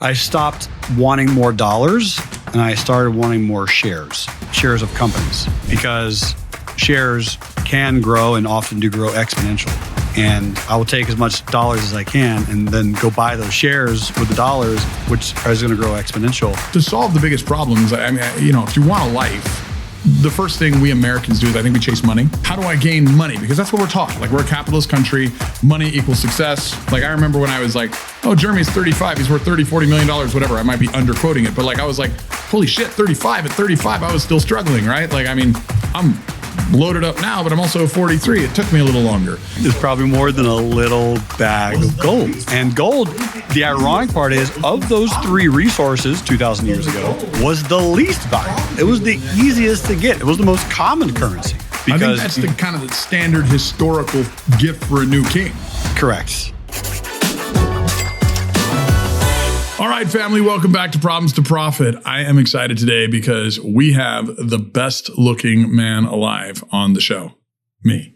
I stopped wanting more dollars and I started wanting more shares of companies, because shares can grow and often do grow exponentially. And I will take as much dollars as I can and then go buy those shares with the dollars, which is going to grow exponential. To solve the biggest problems, I mean, if you want a life, the first thing we Americans do is I think we chase money. How do I gain money? Because that's what we're taught. Like, we're a capitalist country. Money equals success. Like, I remember when I was like, oh, Jeremy's 35. He's worth $30-40 million, whatever. I might be underquoting it. But like, I was like, holy shit, 35. At 35, I was still struggling, right? Like, I mean, I'm loaded up now, but I'm also 43. It took me a little longer. It's probably more than a little bag of gold. And gold, the ironic part is, of those three resources 2,000 years ago, was the least valuable. It was the easiest to get. It was the most common currency. I think that's the kind of the standard historical gift for a new king. Correct. All right, family, welcome back to Problems to Profit. I am excited today because we have the best looking man alive on the show. Me.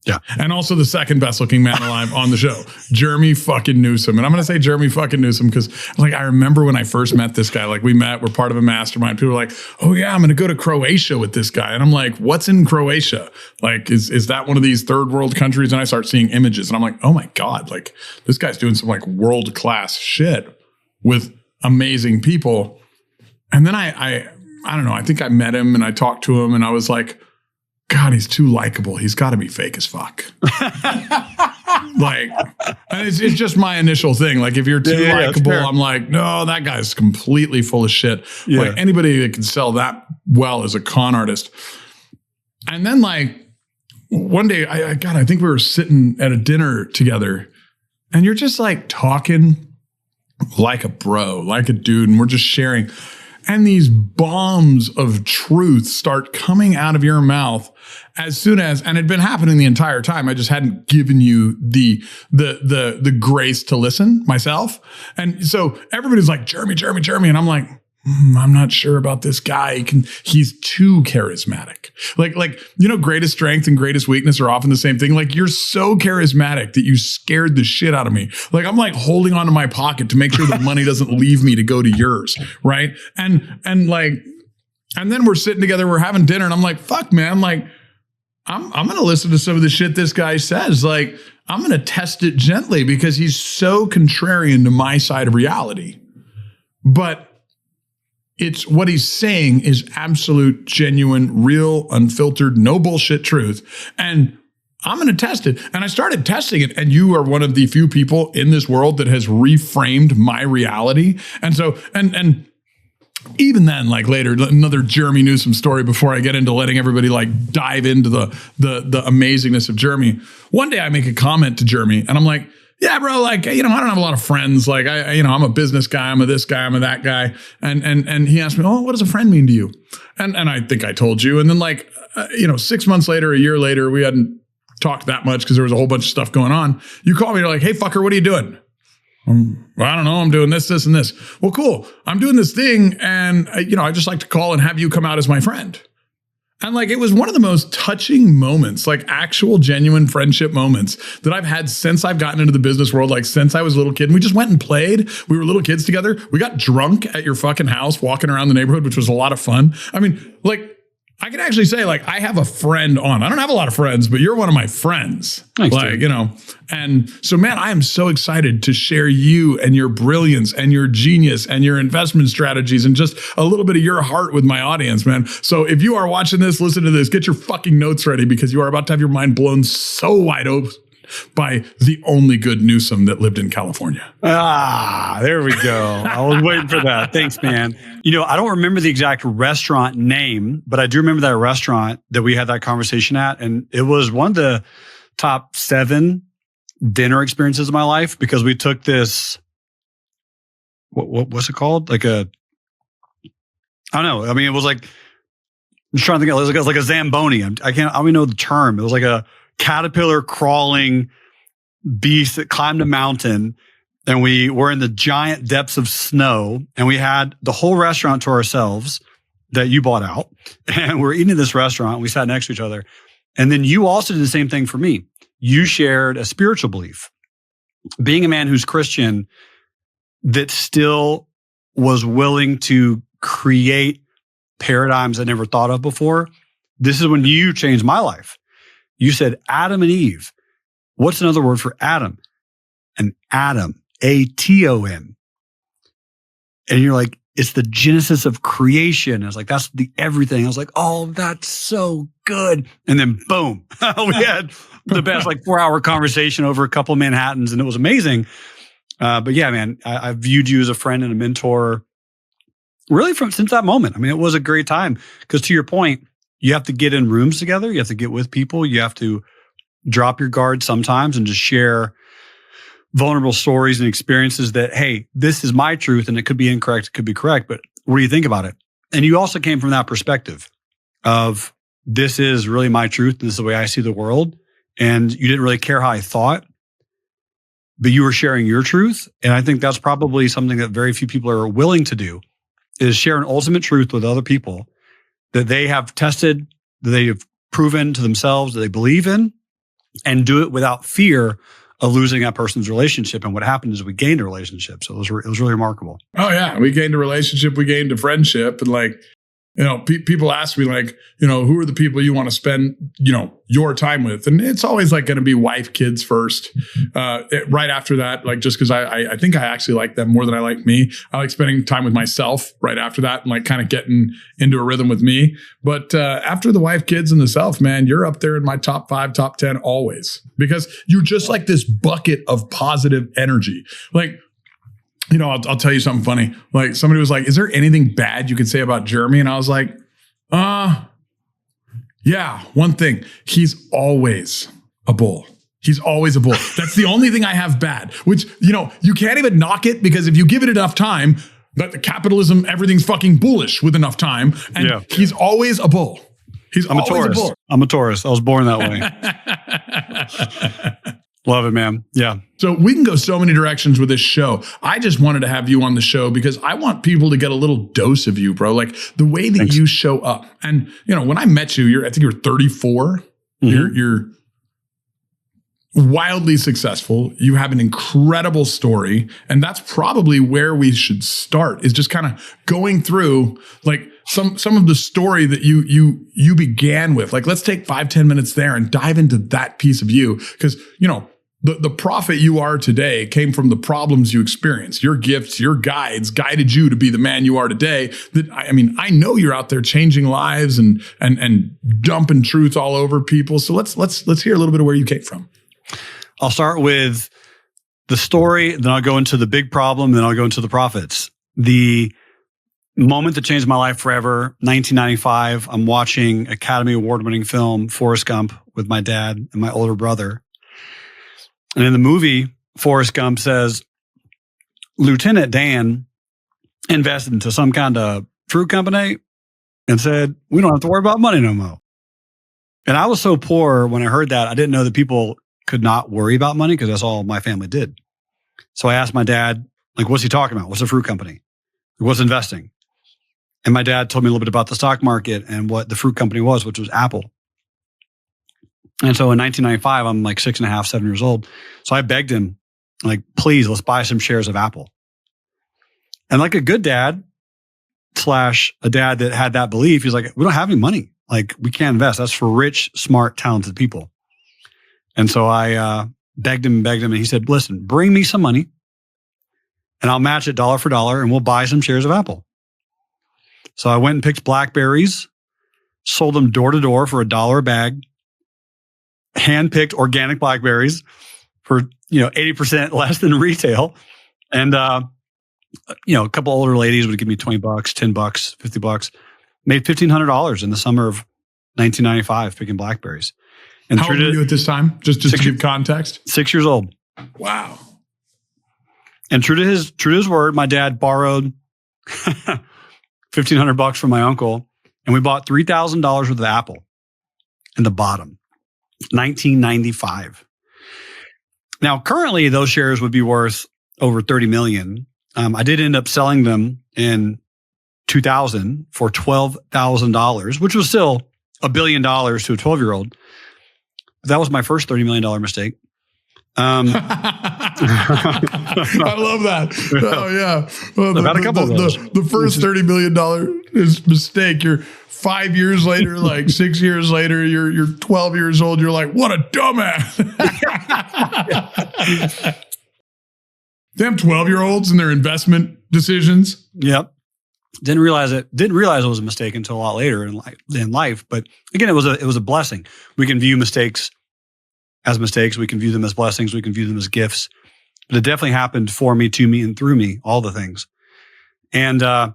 Yeah. And also the second best looking man alive on the show, Jeremy fucking Newsome. And I'm going to say Jeremy fucking Newsome because, like, I remember when I first met this guy, like, we met, we're part of a mastermind. People were like, oh yeah, I'm going to go to Croatia with this guy. And I'm like, what's in Croatia? Like, is that one of these third world countries? And I start seeing images and I'm like, oh my God, like, this guy's doing some like world class shit with amazing people. And then I don't know, I think I met him and I talked to him and I was like, God, he's too likable. He's got to be fake as fuck. Like, and it's just my initial thing. Like, if you're too likable, I'm like, no, that guy's completely full of shit. Yeah. Like, anybody that can sell that well is a con artist. And then, like, one day, I think we were sitting at a dinner together and you're just like talking like a bro, like a dude, and we're just sharing. And these bombs of truth start coming out of your mouth as soon as, and it had been happening the entire time. I just hadn't given you the grace to listen myself. And so everybody's like, Jeremy. And I'm like, I'm not sure about this guy. He's too charismatic. Like, greatest strength and greatest weakness are often the same thing. Like, you're so charismatic that you scared the shit out of me. Like, I'm like holding onto my pocket to make sure the money doesn't leave me to go to yours. Right. And then we're sitting together, we're having dinner and I'm like, fuck, man. Like, I'm going to listen to some of the shit this guy says. Like, I'm going to test it gently because he's so contrarian to my side of reality. But it's what he's saying is absolute, genuine, real, unfiltered, no bullshit truth. And I'm going to test it. And I started testing it. And you are one of the few people in this world that has reframed my reality. And so, and even then, like later, another Jeremy Newsome story before I get into letting everybody like dive into the amazingness of Jeremy. One day I make a comment to Jeremy and I'm like, yeah, bro, like, I don't have a lot of friends. Like, I'm a business guy. I'm a this guy. I'm a that guy. And he asked me, oh, what does a friend mean to you? And I think I told you. And then 6 months later, a year later, we hadn't talked that much because there was a whole bunch of stuff going on. You call me, you're like, hey, fucker, what are you doing? Well, I don't know. I'm doing this, and this. Well, cool. I'm doing this thing. And, I just like to call and have you come out as my friend. And like, it was one of the most touching moments, like actual genuine friendship moments that I've had since I've gotten into the business world, like since I was a little kid. And we just went and played. We were little kids together. We got drunk at your fucking house, walking around the neighborhood, which was a lot of fun. I mean, like, I can actually say, like, I have a friend on. I don't have a lot of friends, but you're one of my friends. Thanks, like, dude. And so, man, I am so excited to share you and your brilliance and your genius and your investment strategies and just a little bit of your heart with my audience, man. So if you are watching this, listen to this, get your fucking notes ready because you are about to have your mind blown so wide open by the only good Newsome that lived in California. Ah, there we go. I was waiting for that. Thanks, man. I don't remember the exact restaurant name, but I do remember that restaurant that we had that conversation at. And it was one of the top 7 dinner experiences of my life because we took this, what's it called? Like I don't know. I mean, it was like, I'm trying to think, it was like a Zamboni. I don't even know the term. It was like a caterpillar crawling beast that climbed a mountain, and we were in the giant depths of snow, and we had the whole restaurant to ourselves that you bought out, and we're eating at this restaurant. We sat next to each other, and then you also did the same thing for me. You shared a spiritual belief. Being a man who's Christian, that still was willing to create paradigms I never thought of before. This is when you changed my life. You said Adam and Eve. What's another word for Adam? An atom, A-T-O-M. And you're like, it's the genesis of creation. I was like, that's the everything. I was like, oh, that's so good. And then boom, we had the best 4-hour conversation over a couple of Manhattans, and it was amazing. But yeah, man, I viewed you as a friend and a mentor really since that moment. I mean, it was a great time because to your point, you have to get in rooms together. You have to get with people. You have to drop your guard sometimes and just share vulnerable stories and experiences that, hey, this is my truth and it could be incorrect, it could be correct, but what do you think about it? And you also came from that perspective of this is really my truth. This is the way I see the world. And you didn't really care how I thought, but you were sharing your truth. And I think that's probably something that very few people are willing to do, is share an ultimate truth with other people that they have tested, that they have proven to themselves that they believe in, and do it without fear of losing that person's relationship. And what happened is we gained a relationship. So it was really remarkable. Oh yeah. We gained a relationship. We gained a friendship. And people ask me who are the people you want to spend, your time with? And it's always going to be wife, kids first. Right after that, just because I think I actually like them more than I like me. I like spending time with myself right after that and kind of getting into a rhythm with me. But after the wife, kids, and the self, man, you're up there in my top 5, top 10 always, because you're just like this bucket of positive energy. I'll tell you something funny. Somebody was like, is there anything bad you could say about Jeremy? And I was like, yeah, one thing. He's always a bull. He's always a bull. That's the only thing I have bad, which, you can't even knock it, because if you give it enough time, that the capitalism, everything's fucking bullish with enough time. And he's always a bull. I'm a Taurus. I'm a Taurus. I was born that way. Love it, man. Yeah. So we can go so many directions with this show. I just wanted to have you on the show because I want people to get a little dose of you, bro. The way that you show up. And, when I met you, I think you're 34. Mm-hmm. You're wildly successful. You have an incredible story. And that's probably where we should start, is just kind of going through some of the story that you began with. Let's take 5-10 minutes there and dive into that piece of you. Because, the prophet you are today came from the problems you experienced. Your gifts, your guides guided you to be the man you are today. I know you're out there changing lives and dumping truth all over people. So let's hear a little bit of where you came from. I'll start with the story, then I'll go into the big problem, then I'll go into the prophets. The moment that changed my life forever, 1995, I'm watching Academy Award-winning film Forrest Gump with my dad and my older brother. And in the movie, Forrest Gump says, Lieutenant Dan invested into some kind of fruit company and said, we don't have to worry about money no more. And I was so poor when I heard that, I didn't know that people could not worry about money, because that's all my family did. So I asked my dad, what's he talking about? What's a fruit company? What's investing? And my dad told me a little bit about the stock market and what the fruit company was, which was Apple. And so in 1995, I'm 6.5, 7 years old. So I begged him, please, let's buy some shares of Apple. And like a good dad / a dad that had that belief, he's like, we don't have any money. We can't invest. That's for rich, smart, talented people. And so I begged him. And he said, listen, bring me some money and I'll match it dollar for dollar and we'll buy some shares of Apple. So I went and picked blackberries, sold them door to door for $1 a bag, hand-picked organic blackberries for 80% less than retail. And a couple older ladies would give me $20, $10, $50. Made $1,500 in the summer of 1995 picking blackberries. And how old were you at this time? Just to give context. 6 years old. Wow. And true to his word, my dad borrowed $1,500 from my uncle, and we bought $3,000 worth of Apple in the bottom. 1995. Now, currently, those shares would be worth over $30 million. I did end up selling them in 2000 for $12,000, which was still $1 billion to a 12-year-old. That was my first $30 million mistake. And I love that. Oh yeah. Well, I've had a couple of those. The first $30 million is mistake. You're 5 years later, like 6 years later, you're 12 years old. You're like, what a dumbass. Damn 12-year-olds and their investment decisions. Yep. Didn't realize it was a mistake until a lot later in life. But again, it was a blessing. We can view mistakes as mistakes. We can view them as blessings. We can view them as gifts. But it definitely happened for me, to me, and through me, all the things. And I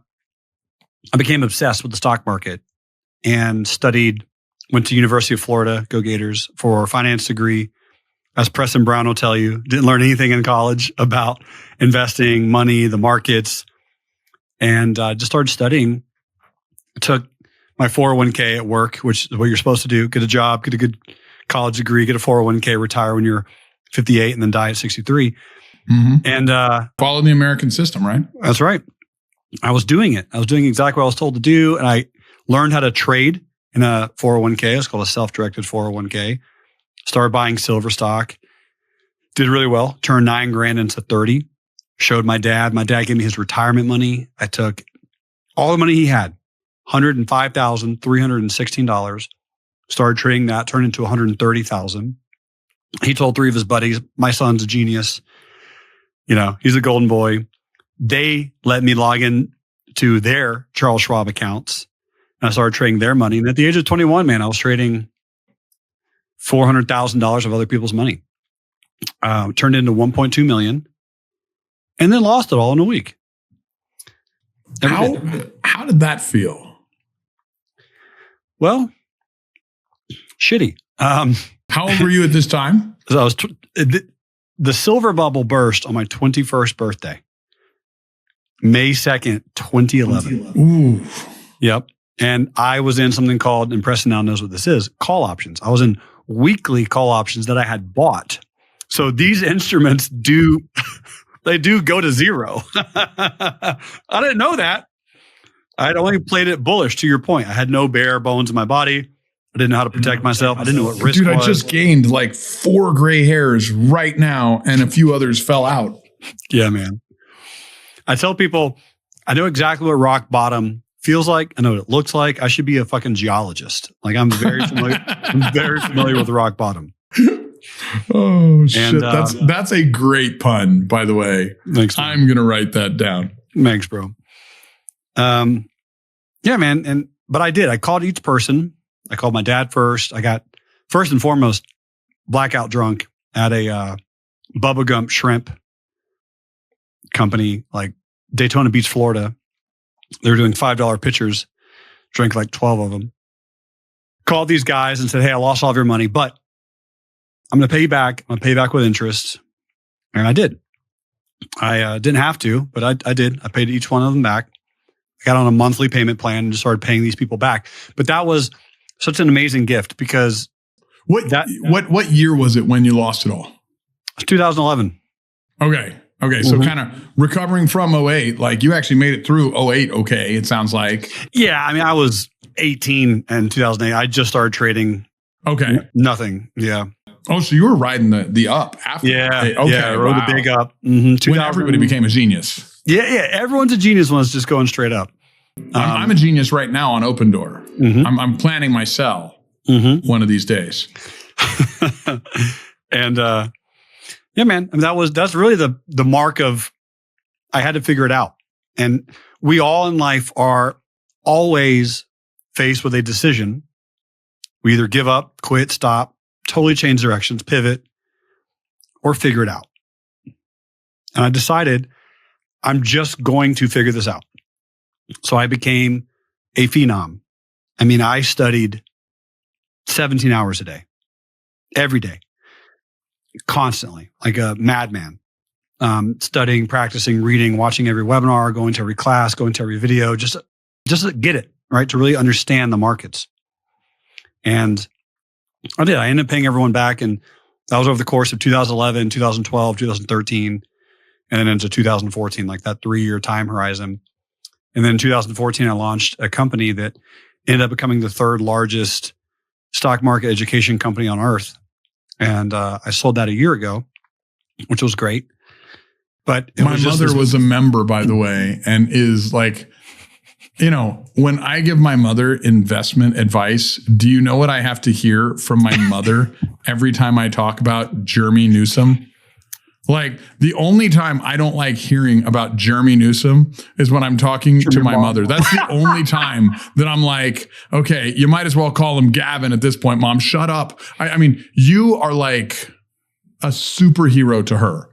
became obsessed with the stock market and went to University of Florida, go Gators, for a finance degree. As Preston Brown will tell you, didn't learn anything in college about investing, money, the markets, and just started studying. Took my 401k at work, which is what you're supposed to do. Get a job, get a good college degree, get a 401k, retire when you're 58, and then die at 63. Mm-hmm. And follow the American system, right? That's right. I was doing it. I was doing exactly what I was told to do. And I learned how to trade in a 401k. It's called a self-directed 401k. Started buying silver stock. Did really well. Turned $9,000 into 30. Showed my dad. My dad gave me his retirement money. I took all the money he had, $105,316. Started trading that. Turned into $130,000. He told 3 of his buddies, my son's a genius. He's a golden boy. They let me log in to their Charles Schwab accounts. And I started trading their money. And at the age of 21, man, I was trading $400,000 of other people's money. Turned into 1.2 million, and then lost it all in a week. How did that feel? Well, shitty. How old were you at this time? So I was the silver bubble burst on my 21st birthday, May 2nd, 2011. Ooh. Yep. And I was in something called, and Preston now knows what this is, call options. I was in weekly call options that I had bought. So these instruments do go to zero. I didn't know that. I'd only played it bullish, to your point. I had no bare bones in my body. I didn't know how to protect myself. I didn't know what risk was. Dude, I just gained like 4 gray hairs right now, and a few others fell out. Yeah, man. I tell people, I know exactly what rock bottom feels like. I know what it looks like. I should be a fucking geologist. Like, I'm very familiar. I'm very familiar with rock bottom. Oh shit! That's a great pun, by the way. Thanks, man. I'm gonna write that down. Thanks, bro. Yeah, man. But I did. I called each person. I called my dad first. I got, first and foremost, blackout drunk at a Bubba Gump shrimp company, like Daytona Beach, Florida. They were doing $5 pitchers. Drank like 12 of them. Called these guys and said, hey, I lost all of your money, but I'm going to pay you back. I'm going to pay you back with interest. And I did. I didn't have to, but I did. I paid each one of them back. I got on a monthly payment plan and just started paying these people back. But that was such an amazing gift because what year was it when you lost it all? 2011. Okay. So kind of recovering from 08, like you actually made it through 08. Okay. It sounds like. Yeah. I mean, I was 18 in 2008. I just started trading. Okay. Nothing. Yeah. Oh, so you were riding the up after. Yeah. Okay. Yeah. I rode the big up. Mm-hmm. When everybody became a genius. Yeah. Everyone's a genius when it's just going straight up. I'm a genius right now on Open Door. Mm-hmm. I'm planning my sell one of these days. And yeah, man, I mean, that's really the mark of, I had to figure it out. And we all in life are always faced with a decision. We either give up, quit, stop, totally change directions, pivot, or figure it out. And I decided I'm just going to figure this out. So I became a phenom. I mean, I studied 17 hours a day, every day, constantly, like a madman, studying, practicing, reading, watching every webinar, going to every class, going to every video, just to get it, right? To really understand the markets. And I did. I ended up paying everyone back. And that was over the course of 2011, 2012, 2013, and then into 2014, like that 3-year time horizon. And then in 2014, I launched a company that ended up becoming the 3rd largest stock market education company on earth. And I sold that a year ago, which was great. But my mother was a member, by the way, and is like, when I give my mother investment advice, do you know what I have to hear from my mother every time I talk about Jeremy Newsome? Like, the only time I don't like hearing about Jeremy Newsome is when I'm talking to my mother. That's the only time that I'm like, okay, you might as well call him Gavin at this point, Mom. Shut up. I mean, you are like a superhero to her.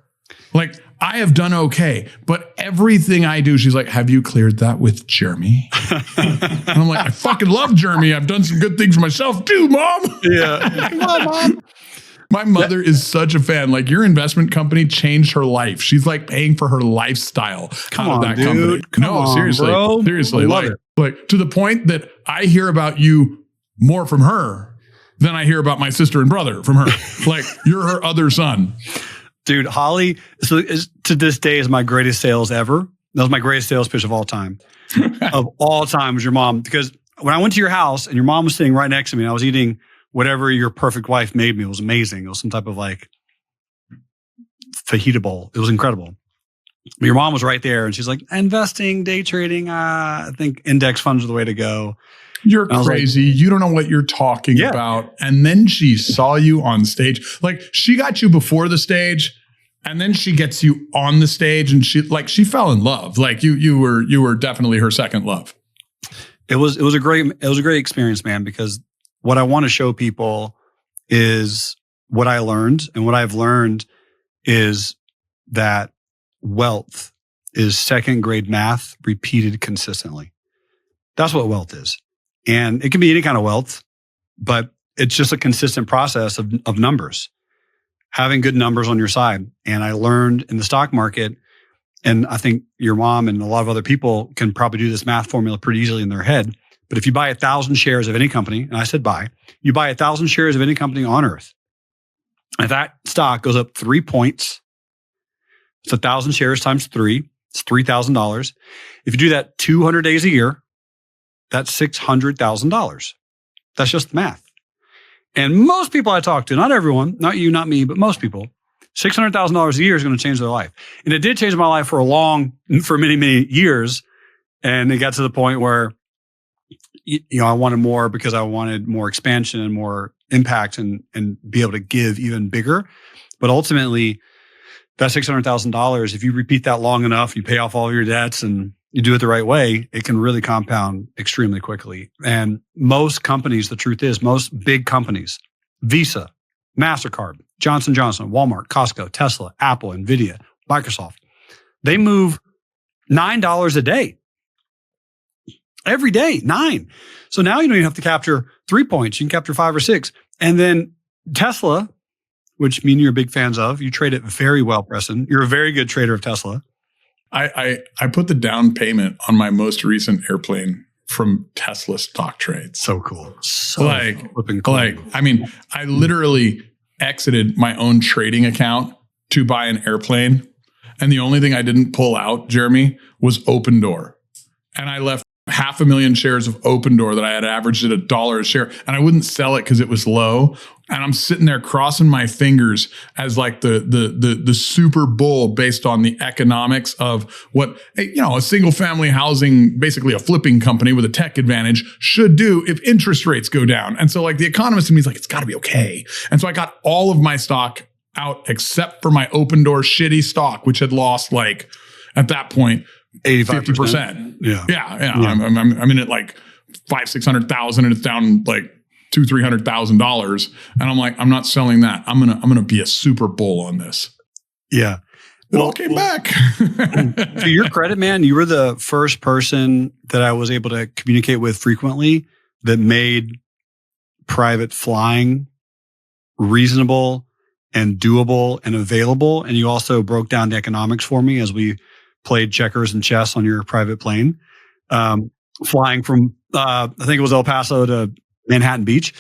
Like, I have done okay, but everything I do, she's like, have you cleared that with Jeremy? And I'm like, I fucking love Jeremy. I've done some good things for myself too, Mom. Yeah. Come on, Mom. My mother is such a fan. Like, your investment company changed her life. She's like paying for her lifestyle out of that company. Seriously, bro. seriously. I love it. Like to the point that I hear about you more from her than I hear about my sister and brother from her. Like, you're her other son. Dude, Holly, to this day, is my greatest sales ever. That was my greatest sales pitch of all time. Of all time was your mom. Because when I went to your house and your mom was sitting right next to me, and I was eating whatever your perfect wife made me. It was amazing. It was some type of like fajita bowl. It was incredible. Your mom was right there and she's like, investing, day trading. I think index funds are the way to go. You're crazy. Like, you don't know what you're talking about. And then she saw you on stage. Like, she got you before the stage and then she gets you on the stage and she fell in love. Like you were definitely her second love. It was a great experience, man, because what I want to show people is what I learned. And what I've learned is that wealth is second grade math repeated consistently. That's what wealth is. And it can be any kind of wealth, but it's just a consistent process of numbers, having good numbers on your side. And I learned in the stock market, and I think your mom and a lot of other people can probably do this math formula pretty easily in their head. But if you buy 1,000 shares of any company, and I said buy, you buy 1,000 shares of any company on earth. If that stock goes up 3 points, it's 1,000 shares times 3. It's $3,000. If you do that 200 days a year, that's $600,000. That's just the math. And most people I talk to, not everyone, not you, not me, but most people, $600,000 a year is going to change their life. And it did change my life for many, many years. And it got to the point where I wanted more because I wanted more expansion and more impact and be able to give even bigger. But ultimately, that $600,000, if you repeat that long enough, you pay off all your debts and you do it the right way, it can really compound extremely quickly. And most companies, the truth is, most big companies, Visa, MasterCard, Johnson & Johnson, Walmart, Costco, Tesla, Apple, NVIDIA, Microsoft, they move $9 a day. Every day, 9. So now you don't even have to capture 3 points. You can capture 5 or 6. And then Tesla, which mean you're big fans of, you trade it very well, Preston. You're a very good trader of Tesla. I put the down payment on my most recent airplane from Tesla stock trades. So cool. So flipping cool. I mean, I literally exited my own trading account to buy an airplane. And the only thing I didn't pull out, Jeremy, was Open Door. And I left 500,000 shares of Open Door that I had averaged at $1 a share, and I wouldn't sell it because it was low. And I'm sitting there crossing my fingers as like the super bull based on the economics of what a single family housing, basically a flipping company with a tech advantage, should do if interest rates go down. And so like the economist in me is like, it's got to be okay. And so I got all of my stock out except for my Open Door shitty stock, which had lost like at that point 50%. Yeah. I'm in it like 500,000-600,000 and it's down like $200,000-$300,000. And I'm like, I'm not selling that. I'm gonna be a super bull on this. Yeah. It all came back. To your credit, man, you were the first person that I was able to communicate with frequently that made private flying reasonable and doable and available. And you also broke down the economics for me as we played checkers and chess on your private plane, flying from, I think it was El Paso to Manhattan Beach.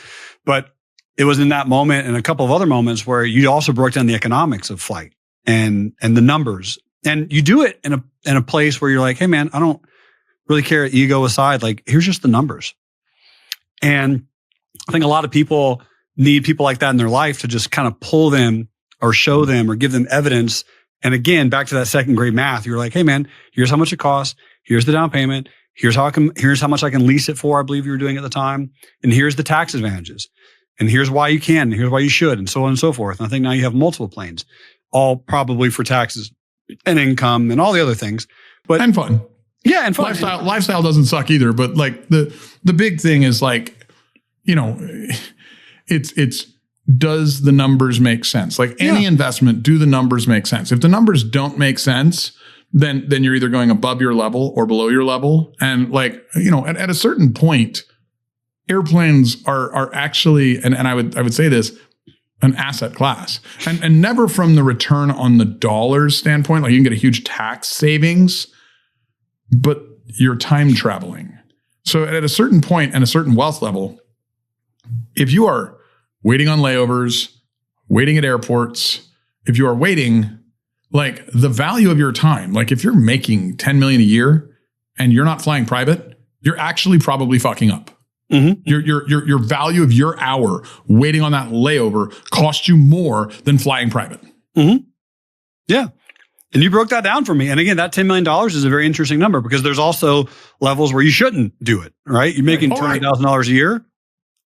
But it was in that moment and a couple of other moments where you also broke down the economics of flight and the numbers. And you do it in a place where you're like, hey man, I don't really care, ego aside, like here's just the numbers. And I think a lot of people need people like that in their life to just kind of pull them or show them or give them evidence And again, back to that second grade math, you're like, hey man, here's how much it costs. Here's the down payment. Here's how much I can lease it for. I believe you were doing at the time. And here's the tax advantages. And here's why you can, and here's why you should, and so on and so forth. And I think now you have multiple planes, all probably for taxes and income and all the other things. And fun. Yeah, and fun. Lifestyle doesn't suck either. But like the big thing is like, it's does the numbers make sense? Like any investment, do the numbers make sense? If the numbers don't make sense, then you're either going above your level or below your level. And like, at a certain point, airplanes are actually, and I would say this, an asset class, and never from the return on the dollars standpoint. Like you can get a huge tax savings, but you're time traveling. So at a certain point and a certain wealth level, if you are waiting on layovers, waiting at airports, if you are waiting, like the value of your time, like if you're making 10 million a year and you're not flying private, you're actually probably fucking up. Mm-hmm. Your value of your hour waiting on that layover cost you more than flying private. Mm-hmm. Yeah. And you broke that down for me. And again, that $10 million is a very interesting number because there's also levels where you shouldn't do it, right? You're making $200,000 a year,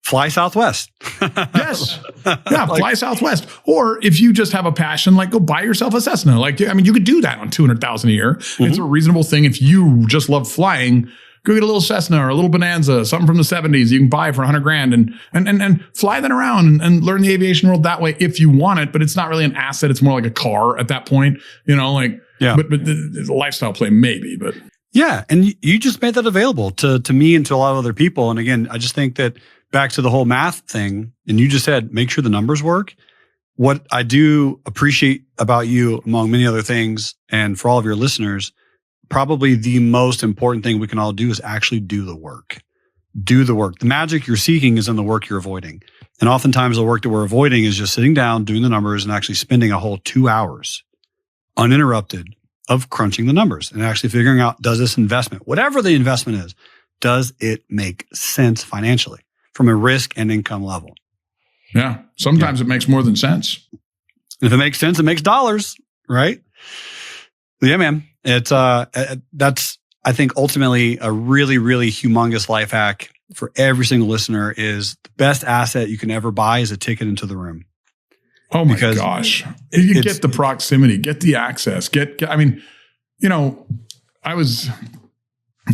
fly Southwest. Yes. Yeah, fly Southwest. Or if you just have a passion, like go buy yourself a Cessna. Like, I mean, you could do that on $200,000 a year. Mm-hmm. It's a reasonable thing. If you just love flying, go get a little Cessna or a little Bonanza, something from the 70s you can buy for $100,000 and fly that around and learn the aviation world that way if you want it. But it's not really an asset. It's more like a car at that point, but the lifestyle play maybe, but. Yeah. And you just made that available to me and to a lot of other people. And again, I just think that back to the whole math thing, and you just said, make sure the numbers work. What I do appreciate about you, among many other things, and for all of your listeners, probably the most important thing we can all do is actually do the work. Do the work. The magic you're seeking is in the work you're avoiding. And oftentimes the work that we're avoiding is just sitting down, doing the numbers, and actually spending a whole 2 hours uninterrupted of crunching the numbers and actually figuring out, does this investment, whatever the investment is, does it make sense financially from a risk and income level? Yeah. Sometimes it makes more than sense. If it makes sense, it makes dollars, right? Yeah, man. It's that's, I think, ultimately a really, really humongous life hack for every single listener. Is the best asset you can ever buy is a ticket into the room. Oh my gosh. You get the proximity, get the access,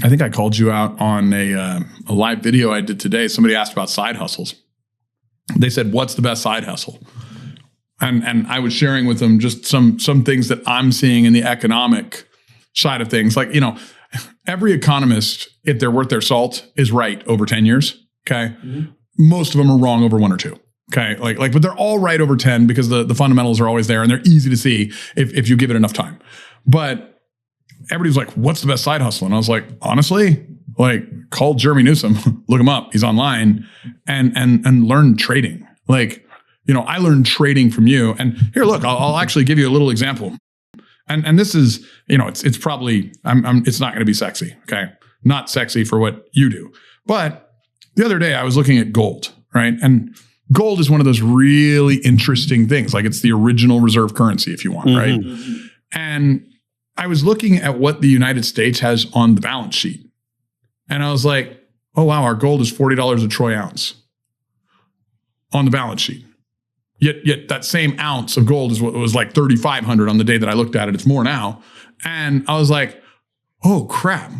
I think I called you out on a live video I did today. Somebody asked about side hustles. They said, what's the best side hustle? And I was sharing with them just some things that I'm seeing in the economic side of things. Like, every economist, if they're worth their salt, is right over 10 years. Okay. Mm-hmm. Most of them are wrong over 1 or 2. Okay. But they're all right over 10 because the fundamentals are always there and they're easy to see if you give it enough time. But everybody's like, what's the best side hustle? And I was like, honestly, call Jeremy Newsome, look him up. He's online and learn trading. I learned trading from you. And here, look, I'll actually give you a little example. And this is, it's probably, it's not going to be sexy. Okay. Not sexy for what you do. But the other day I was looking at gold, right? And gold is one of those really interesting things. Like it's the original reserve currency, if you want, right? Mm-hmm. And I was looking at what the United States has on the balance sheet. And I was like, oh, wow, our gold is $40 a troy ounce on the balance sheet. Yet that same ounce of gold is what was like 3,500 on the day that I looked at it. It's more now. And I was like, oh crap.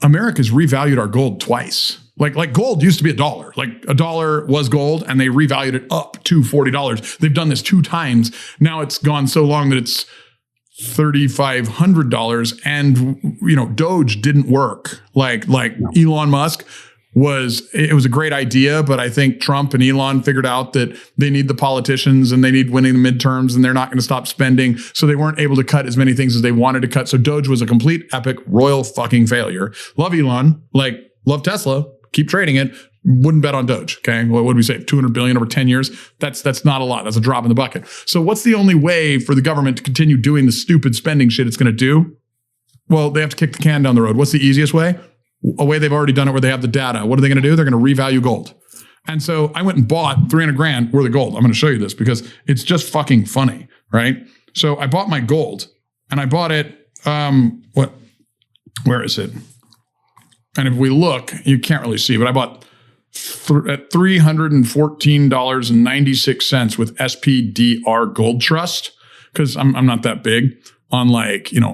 America's revalued our gold twice. Like gold used to be $1. Like $1 was gold and they revalued it up to $40. They've done this 2 times. Now it's gone so long that it's $3,500 and, Doge didn't work. Like Elon Musk it was a great idea, but I think Trump and Elon figured out that they need the politicians and they need winning the midterms and they're not going to stop spending. So they weren't able to cut as many things as they wanted to cut. So Doge was a complete epic royal fucking failure. Love Elon, love Tesla, keep trading it. Wouldn't bet on Doge. Okay. What would we say? 200 billion over 10 years. That's not a lot. That's a drop in the bucket. So what's the only way for the government to continue doing the stupid spending shit it's going to do? Well, they have to kick the can down the road. What's the easiest way? A way they've already done it where they have the data. What are they going to do? They're going to revalue gold. And so I went and bought $300,000 worth of gold. I'm going to show you this because it's just fucking funny, right? So I bought my gold, and I bought it, where is it? And if we look, you can't really see, but I bought at $314.96 with SPDR Gold Trust, because I'm not that big on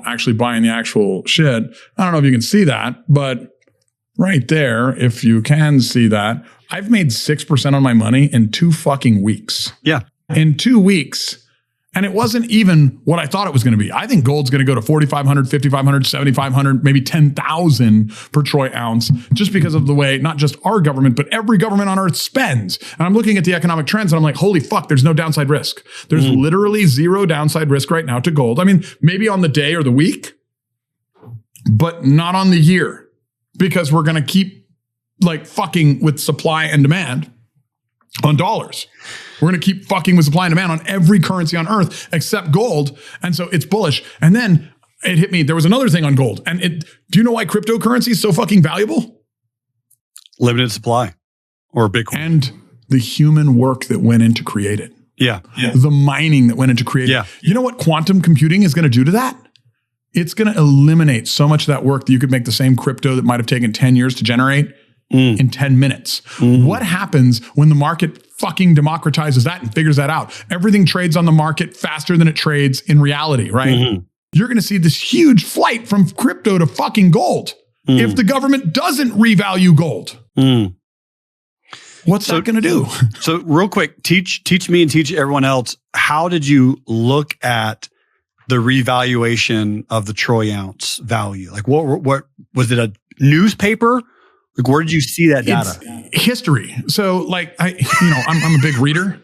actually buying the actual shit. I don't know if you can see that, but right there, if you can see that, I've made 6% on my money in 2 fucking weeks. Yeah. In 2 weeks. And it wasn't even what I thought it was going to be. I think gold's going to go to 4,500, 5,500, 7,500, maybe 10,000 per troy ounce, just because of the way, not just our government, but every government on earth spends. And I'm looking at the economic trends and I'm like, holy fuck, there's no downside risk. There's literally zero downside risk right now to gold. I mean, maybe on the day or the week, but not on the year, because we're going to keep fucking with supply and demand on dollars. We're going to keep fucking with supply and demand on every currency on earth except gold. And so it's bullish. And then it hit me. There was another thing on gold. And do you know why cryptocurrency is so fucking valuable? Limited supply or Bitcoin. And the human work that went in to create it. Yeah. The mining that went into creating it. You know what quantum computing is going to do to that? It's going to eliminate so much of that work that you could make the same crypto that might have taken 10 years to generate in 10 minutes. What happens when the market fucking democratizes that and figures that out? Everything trades on the market faster than it trades in reality, right? You're going to see this huge flight from crypto to fucking gold if the government doesn't revalue gold. What's that going to do? So real quick, teach me and teach everyone else, how did you look at the revaluation of the troy ounce value? What was it, a newspaper? Where did you see that data? It's history. So I'm a big reader.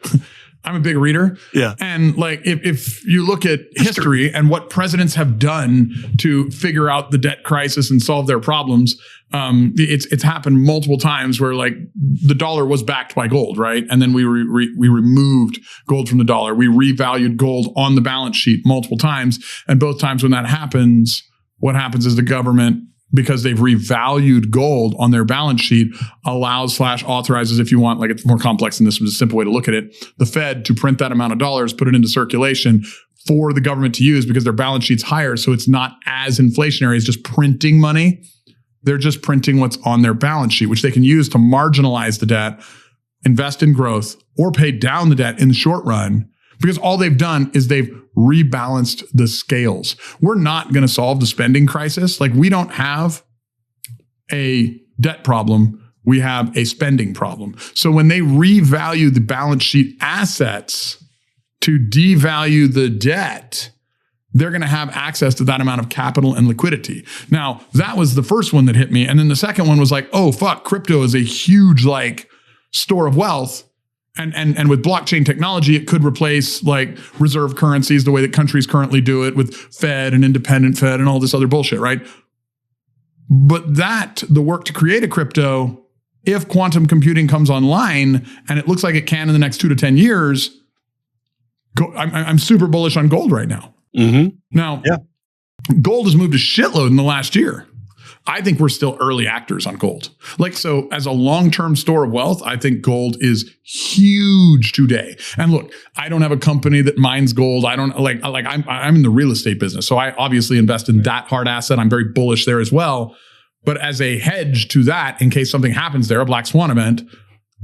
I'm a big reader. Yeah. And if you look at history and what presidents have done to figure out the debt crisis and solve their problems, it's happened multiple times where the dollar was backed by gold, right? And then we removed gold from the dollar. We revalued gold on the balance sheet multiple times. And both times when that happens, what happens is the government, because they've revalued gold on their balance sheet, authorizes, if you want, it's more complex than this, but it's a simple way to look at it, the Fed to print that amount of dollars, put it into circulation for the government to use because their balance sheet's higher. So it's not as inflationary as just printing money. They're just printing what's on their balance sheet, which they can use to marginalize the debt, invest in growth, or pay down the debt in the short run. Because all they've done is they've rebalanced the scales. We're not going to solve the spending crisis. We don't have a debt problem. We have a spending problem. So when they revalue the balance sheet assets to devalue the debt, they're going to have access to that amount of capital and liquidity. Now, that was the first one that hit me. And then the second one was oh, fuck, crypto is a huge store of wealth. And with blockchain technology, it could replace reserve currencies the way that countries currently do it with Fed and independent Fed and all this other bullshit, right? But the work to create a crypto, if quantum computing comes online, and it looks like it can in the next 2 to 10 years, I'm super bullish on gold right now. Now, gold has moved a shitload in the last year. I think we're still early actors on gold. So as a long-term store of wealth, I think gold is huge today. And look, I don't have a company that mines gold. I don't I'm in the real estate business. So I obviously invest in that hard asset. I'm very bullish there as well. But as a hedge to that, in case something happens there, a black swan event,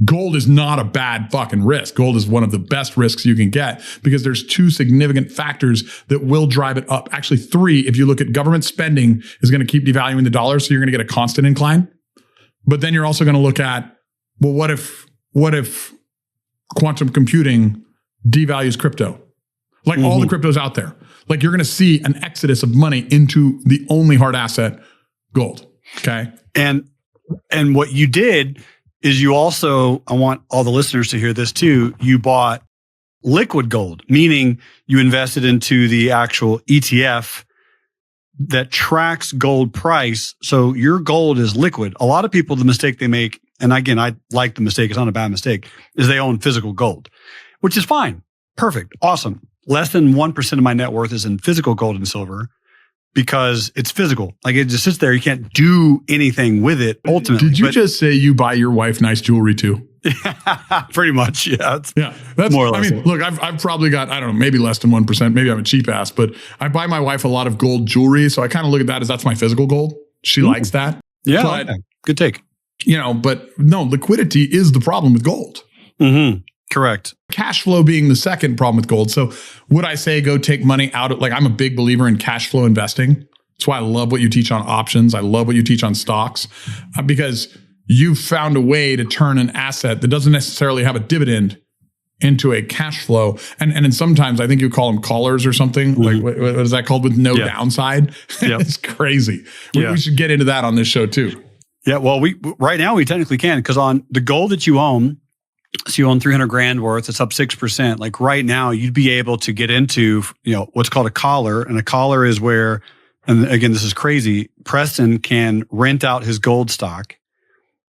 gold is not a bad fucking risk. Gold is one of the best risks you can get because there's 2 significant factors that will drive it up. Actually, 3, if you look at government spending, is going to keep devaluing the dollar. So you're going to get a constant incline. But then you're also going to look at, well, what if quantum computing devalues crypto? All the cryptos out there. You're going to see an exodus of money into the only hard asset, gold. Okay. And what you did is you also, I want all the listeners to hear this too, you bought liquid gold, meaning you invested into the actual ETF that tracks gold price. So your gold is liquid. A lot of people, the mistake they make, and again, I like the mistake, it's not a bad mistake, is they own physical gold, which is fine. Perfect. Awesome. Less than 1% of my net worth is in physical gold and silver, because it's physical. It just sits there. You can't do anything with it ultimately. Did you just say you buy your wife nice jewelry too? Pretty much. Yeah. That's more or less. I mean, look, I've probably got, I don't know, maybe less than 1%. Maybe I'm a cheap ass, but I buy my wife a lot of gold jewelry. So I kind of look at that as that's my physical gold. She likes that. Yeah. But, okay. Good take. But no, liquidity is the problem with gold. Correct. Cash flow being the second problem with gold. So would I say go take money out of, like, I'm a big believer in cash flow investing. That's why I love what you teach on options. I love what you teach on stocks, because you've found a way to turn an asset that doesn't necessarily have a dividend into a cash flow. And then sometimes I think you call them callers or something. Like, what is that called, with no downside? It's crazy. We should get into that on this show too. Yeah. Well, right now we technically can, because on the gold that you own, so you own 300 grand worth, it's up 6%. Like right now you'd be able to get into, what's called a collar. And a collar is where, and again, this is crazy, Preston can rent out his gold stock,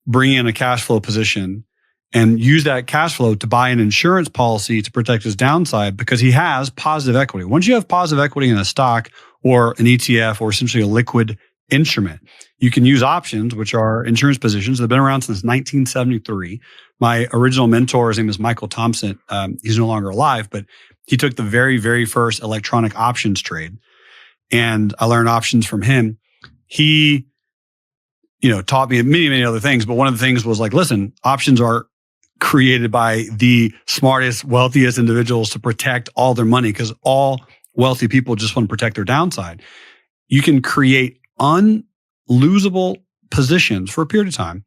bring in a cash flow position, and use that cash flow to buy an insurance policy to protect his downside, because he has positive equity. Once you have positive equity in a stock or an ETF or essentially a liquid instrument, you can use options, which are insurance positions that have been around since 1973. My original mentor, his name is Michael Thompson. He's no longer alive, but he took the very, very first electronic options trade, and I learned options from him. He, taught me many, many other things, but one of the things was like, listen, options are created by the smartest, wealthiest individuals to protect all their money, because all wealthy people just want to protect their downside. You can create unlosable positions for a period of time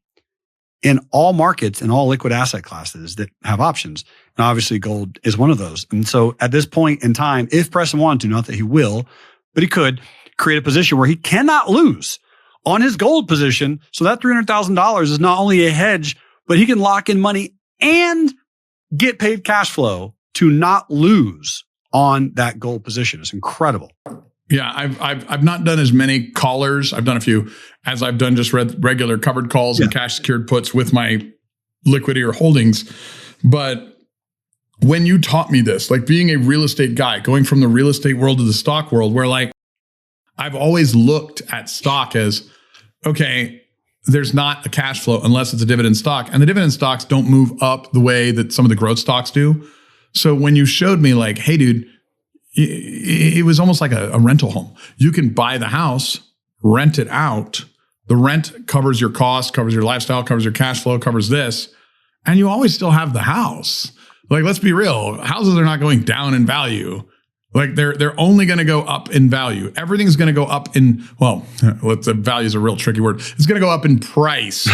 in all markets and all liquid asset classes that have options. And obviously gold is one of those. And so at this point in time, if Preston wanted to, not that he will, but he could create a position where he cannot lose on his gold position. So that $300,000 is not only a hedge, but he can lock in money and get paid cash flow to not lose on that gold position. It's incredible. Yeah, I've not done as many callers. I've done a few, as I've done just regular covered calls and cash secured puts with my liquidity or holdings. But when you taught me this, like being a real estate guy, going from the real estate world to the stock world, where like I've always looked at stock as, okay, there's not a cash flow unless it's a dividend stock. And the dividend stocks don't move up the way that some of the growth stocks do. So when you showed me like, hey, dude, it was almost like a rental home. You can buy the house, rent it out. The rent covers your cost, covers your lifestyle, covers your cash flow, covers this. And you always still have the house. Like, let's be real. Houses are not going down in value. Like they're only going to go up in value. Everything's going to go up in, value is a real tricky word. It's going to go up in price.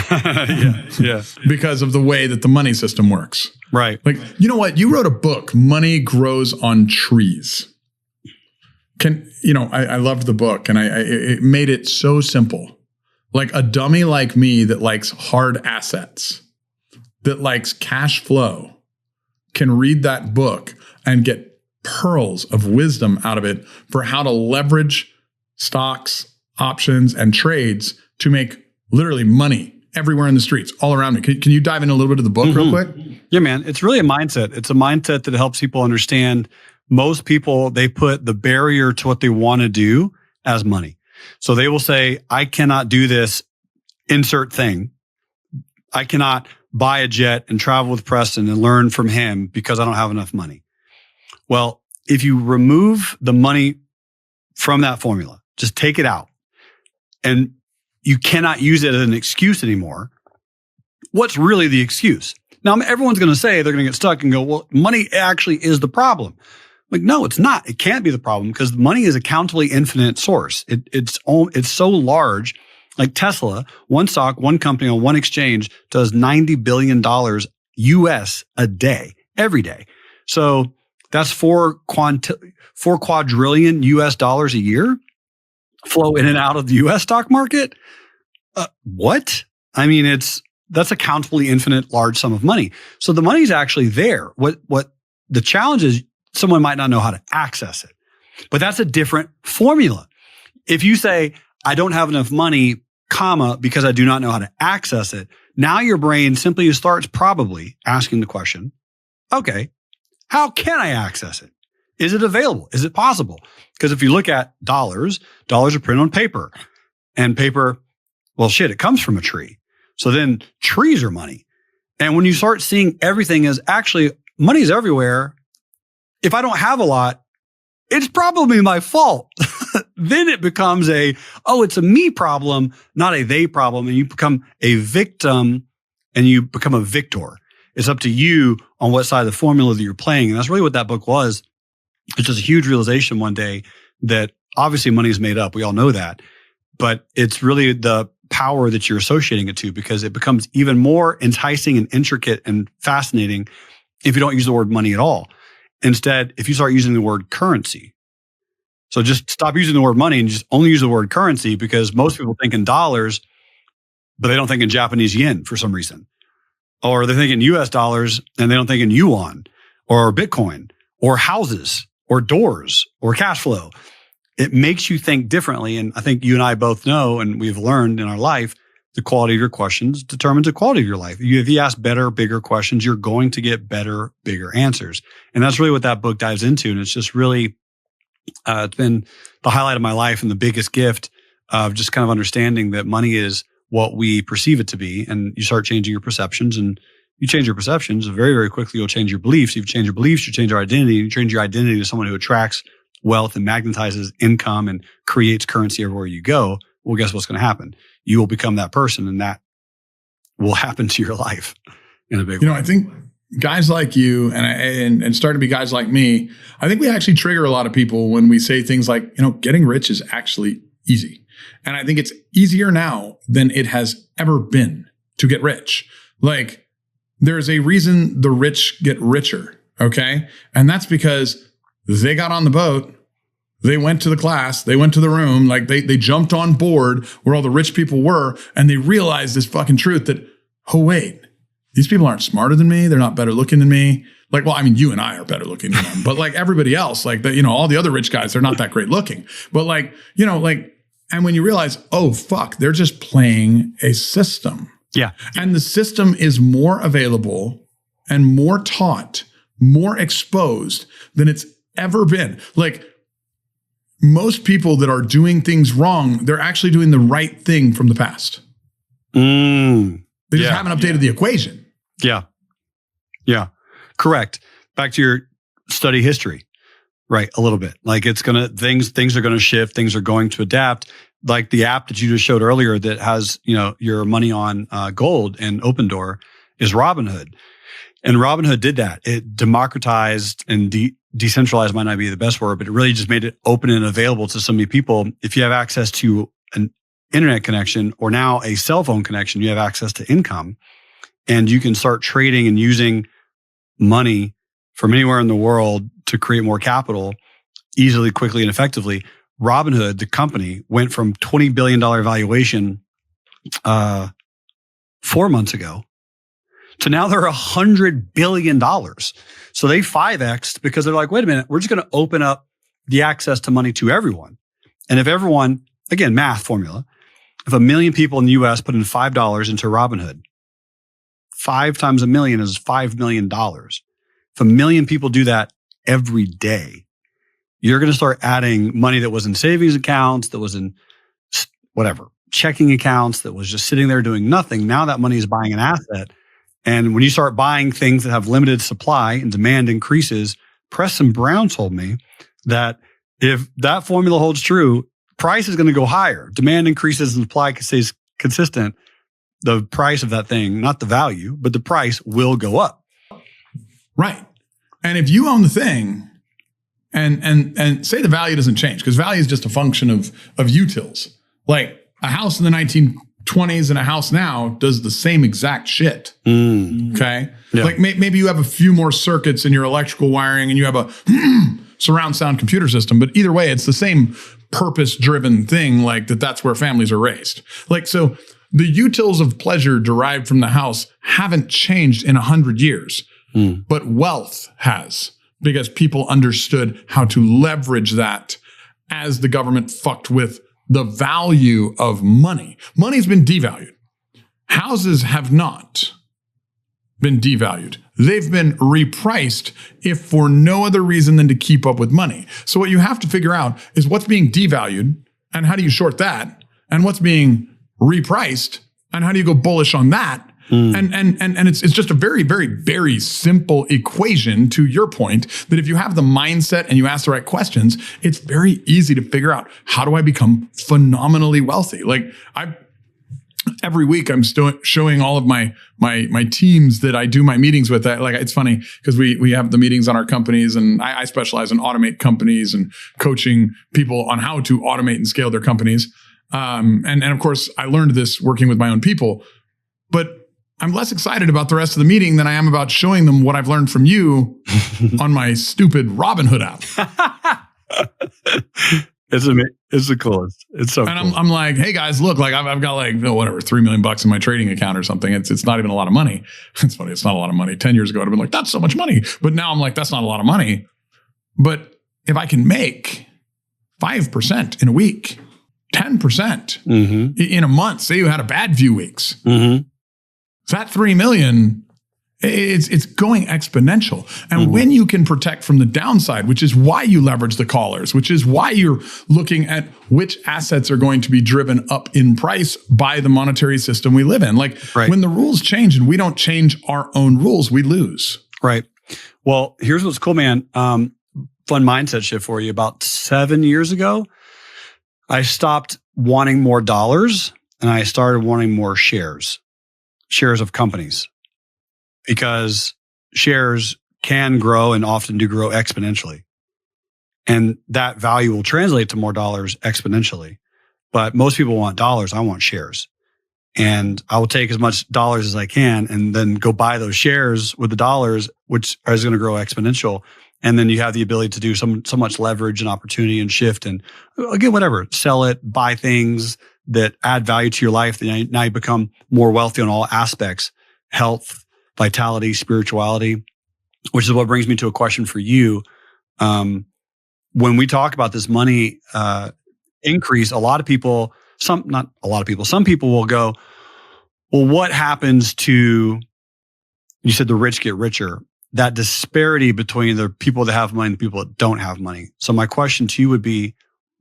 Because of the way that the money system works. Right. Like, you know what? You wrote a book, Money Grows on Trees. I loved the book, and it made it so simple. Like a dummy like me that likes hard assets, that likes cash flow, can read that book and get pearls of wisdom out of it for how to leverage stocks, options, and trades to make literally money everywhere in the streets, all around me. Can you dive in a little bit of the book real quick? Yeah, man. It's really a mindset. It's a mindset that helps people understand. Most people, they put the barrier to what they want to do as money. So they will say, I cannot do this, insert thing. I cannot buy a jet and travel with Preston and learn from him because I don't have enough money. Well, if you remove the money from that formula, just take it out, and you cannot use it as an excuse anymore, what's really the excuse? Now, everyone's going to say, they're going to get stuck and go, well, money actually is the problem. Like, no, it's not. It can't be the problem, because money is a countably infinite source. It's so large. Like Tesla, one stock, one company on one exchange does $90 billion US a day, every day. So that's $4 quadrillion US dollars a year flow in and out of the US stock market. What? I mean, that's a countably infinite large sum of money. So the money's actually there. What the challenge is, someone might not know how to access it, but that's a different formula. If you say, I don't have enough money, because I do not know how to access it, now your brain simply starts probably asking the question, okay, how can I access it? Is it available? Is it possible? Because if you look at dollars are printed on paper, and paper, well, shit, it comes from a tree. So then trees are money. And when you start seeing everything as actually money's everywhere, if I don't have a lot, it's probably my fault. Then it becomes it's a me problem, not a they problem. And you become a victim and you become a victor. It's up to you on what side of the formula that you're playing. And that's really what that book was. It's just a huge realization one day that obviously money is made up. We all know that. But it's really the power that you're associating it to, because it becomes even more enticing and intricate and fascinating if you don't use the word money at all. Instead, if you start using the word currency. So just stop using the word money and just only use the word currency, because most people think in dollars, but they don't think in Japanese yen for some reason. Or they're thinking US dollars and they don't think in yuan or Bitcoin or houses or doors or cash flow. It makes you think differently. And I think you and I both know, and we've learned in our life, the quality of your questions determines the quality of your life. If you ask better, bigger questions, you're going to get better, bigger answers. And that's really what that book dives into. And it's just really, it's been the highlight of my life and the biggest gift of just kind of understanding that money is what we perceive it to be. And you start changing your perceptions, and you change your perceptions very, very quickly. You'll change your beliefs. If you change your beliefs, you change your identity. You change your identity to someone who attracts wealth and magnetizes income and creates currency everywhere you go. Well, guess what's going to happen? You will become that person, and that will happen to your life in a big way. I think guys like you and starting to be guys like me, I think we actually trigger a lot of people when we say things like, getting rich is actually easy. And I think it's easier now than it has ever been to get rich. Like, there's a reason the rich get richer, okay? And that's because they got on the boat, they went to the class, they went to the room, like they jumped on board where all the rich people were, and they realized this fucking truth that, oh, wait, these people aren't smarter than me. They're not better looking than me. Like, well, I mean, you and I are better looking than them, but like everybody else, like all the other rich guys, they're not that great looking. But and when you realize, oh, fuck, they're just playing a system. Yeah. And the system is more available and more taught, more exposed than it's ever been. Like, most people that are doing things wrong, they're actually doing the right thing from the past. They just haven't updated the equation. Yeah. Yeah. Correct. Back to your study history. Right. A little bit. Like, it's going to, things are going to shift. Things are going to adapt. Like the app that you just showed earlier that has, your money on gold and Open Door is Robinhood. And Robinhood did that. It democratized and decentralized might not be the best word, but it really just made it open and available to so many people. If you have access to an internet connection or now a cell phone connection, you have access to income, and you can start trading and using money from anywhere in the world to create more capital easily, quickly, and effectively. Robinhood, the company, went from $20 billion valuation 4 months ago to now they're $100 billion. So they 5x'd because they're like, wait a minute, we're just going to open up the access to money to everyone. And if everyone, again, math formula, if 1 million people in the US put in $5 into Robinhood, 5 times a million is $5 million. If 1 million people do that every day, you're going to start adding money that was in savings accounts, that was in whatever, checking accounts, that was just sitting there doing nothing. Now that money is buying an asset. And when you start buying things that have limited supply and demand increases, Preston Brown told me that if that formula holds true, price is going to go higher. Demand increases and supply stays consistent. The price of that thing, not the value, but the price will go up. Right. And if you own the thing and say the value doesn't change, because value is just a function of utils. Like a house in the 1920s and a house now does the same exact shit. Okay. Yeah. Like maybe you have a few more circuits in your electrical wiring and you have a surround sound computer system, but either way, it's the same purpose driven thing. Like that's where families are raised. Like, so the utils of pleasure derived from the house haven't changed in 100 years, but wealth has, because people understood how to leverage that as the government fucked with the value of money. Money's been devalued. Houses have not been devalued. They've been repriced, if for no other reason than to keep up with money. So what you have to figure out is what's being devalued and how do you short that? And what's being repriced and how do you go bullish on that? And it's just a very, very, very simple equation, to your point, that if you have the mindset and you ask the right questions, it's very easy to figure out, how do I become phenomenally wealthy? Like every week I'm showing all of my teams that I do my meetings with. Like, it's funny because we have the meetings on our companies, and I specialize in automate companies and coaching people on how to automate and scale their companies. And of course I learned this working with my own people, but I'm less excited about the rest of the meeting than I am about showing them what I've learned from you on my stupid Robinhood app. It's the coolest. It's so and cool. I'm like, hey guys, look, like I've got like, whatever, $3 million in my trading account or something. It's not even a lot of money. It's funny. It's not a lot of money. 10 years ago, I'd have been like, that's so much money. But now I'm like, that's not a lot of money. But if I can make 5% in a week, 10% in a month, say you had a bad few weeks, that 3 million, it's going exponential. And when you can protect from the downside, which is why you leverage the callers, which is why you're looking at which assets are going to be driven up in price by the monetary system we live in. Like when the rules change and we don't change our own rules, we lose. Right. Well, here's what's cool, man. Fun mindset shift for you. About 7 years ago, I stopped wanting more dollars and I started wanting more shares of companies, because shares can grow and often do grow exponentially. And that value will translate to more dollars exponentially. But most people want dollars. I want shares. And I will take as much dollars as I can and then go buy those shares with the dollars, which is going to grow exponential. And then you have the ability to do so much leverage and opportunity and shift and again, whatever, sell it, buy things that add value to your life. Now you become more wealthy on all aspects: health, vitality, spirituality, which is what brings me to a question for you. When we talk about this money increase, some people will go, well, what happens to, you said the rich get richer, that disparity between the people that have money and the people that don't have money. So my question to you would be,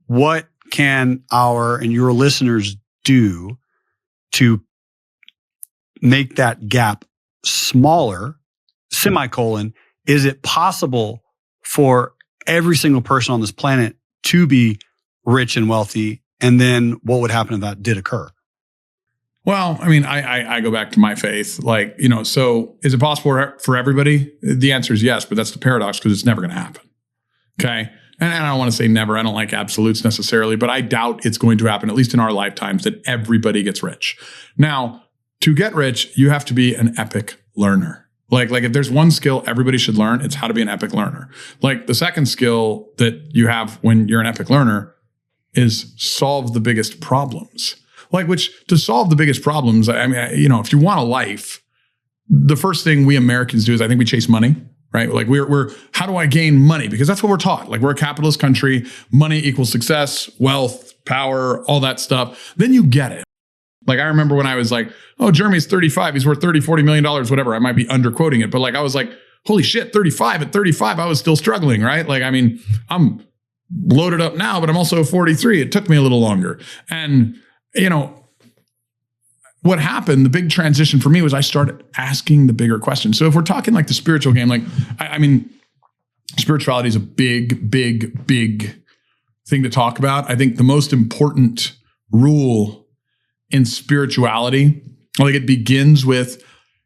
what can our and your listeners do to make that gap smaller, semicolon, is it possible for every single person on this planet to be rich and wealthy? And then what would happen if that did occur? Well, I mean, I go back to my faith. Like, so is it possible for everybody? The answer is yes, but that's the paradox, because it's never going to happen. Okay. And I don't want to say never. I don't like absolutes necessarily, but I doubt it's going to happen, at least in our lifetimes, that everybody gets rich. Now, to get rich, you have to be an epic learner. Like if there's one skill everybody should learn, it's how to be an epic learner. Like the second skill that you have when you're an epic learner is solve the biggest problems. Like, which to solve the biggest problems, I mean, if you want a life, the first thing we Americans do is I think we chase money, right? Like we're how do I gain money? Because that's what we're taught. Like we're a capitalist country, money equals success, wealth, power, all that stuff. Then you get it. Like I remember when I was like, oh, Jeremy's 35, he's worth $30-40 million, whatever. I might be underquoting it, but like I was like, holy shit, 35. At 35, I was still struggling, right? Like, I mean, I'm loaded up now, but I'm also 43. It took me a little longer. And what happened, the big transition for me was I started asking the bigger questions. So if we're talking like the spiritual game, like, I mean, spirituality is a big, big, big thing to talk about. I think the most important rule in spirituality, like it begins with,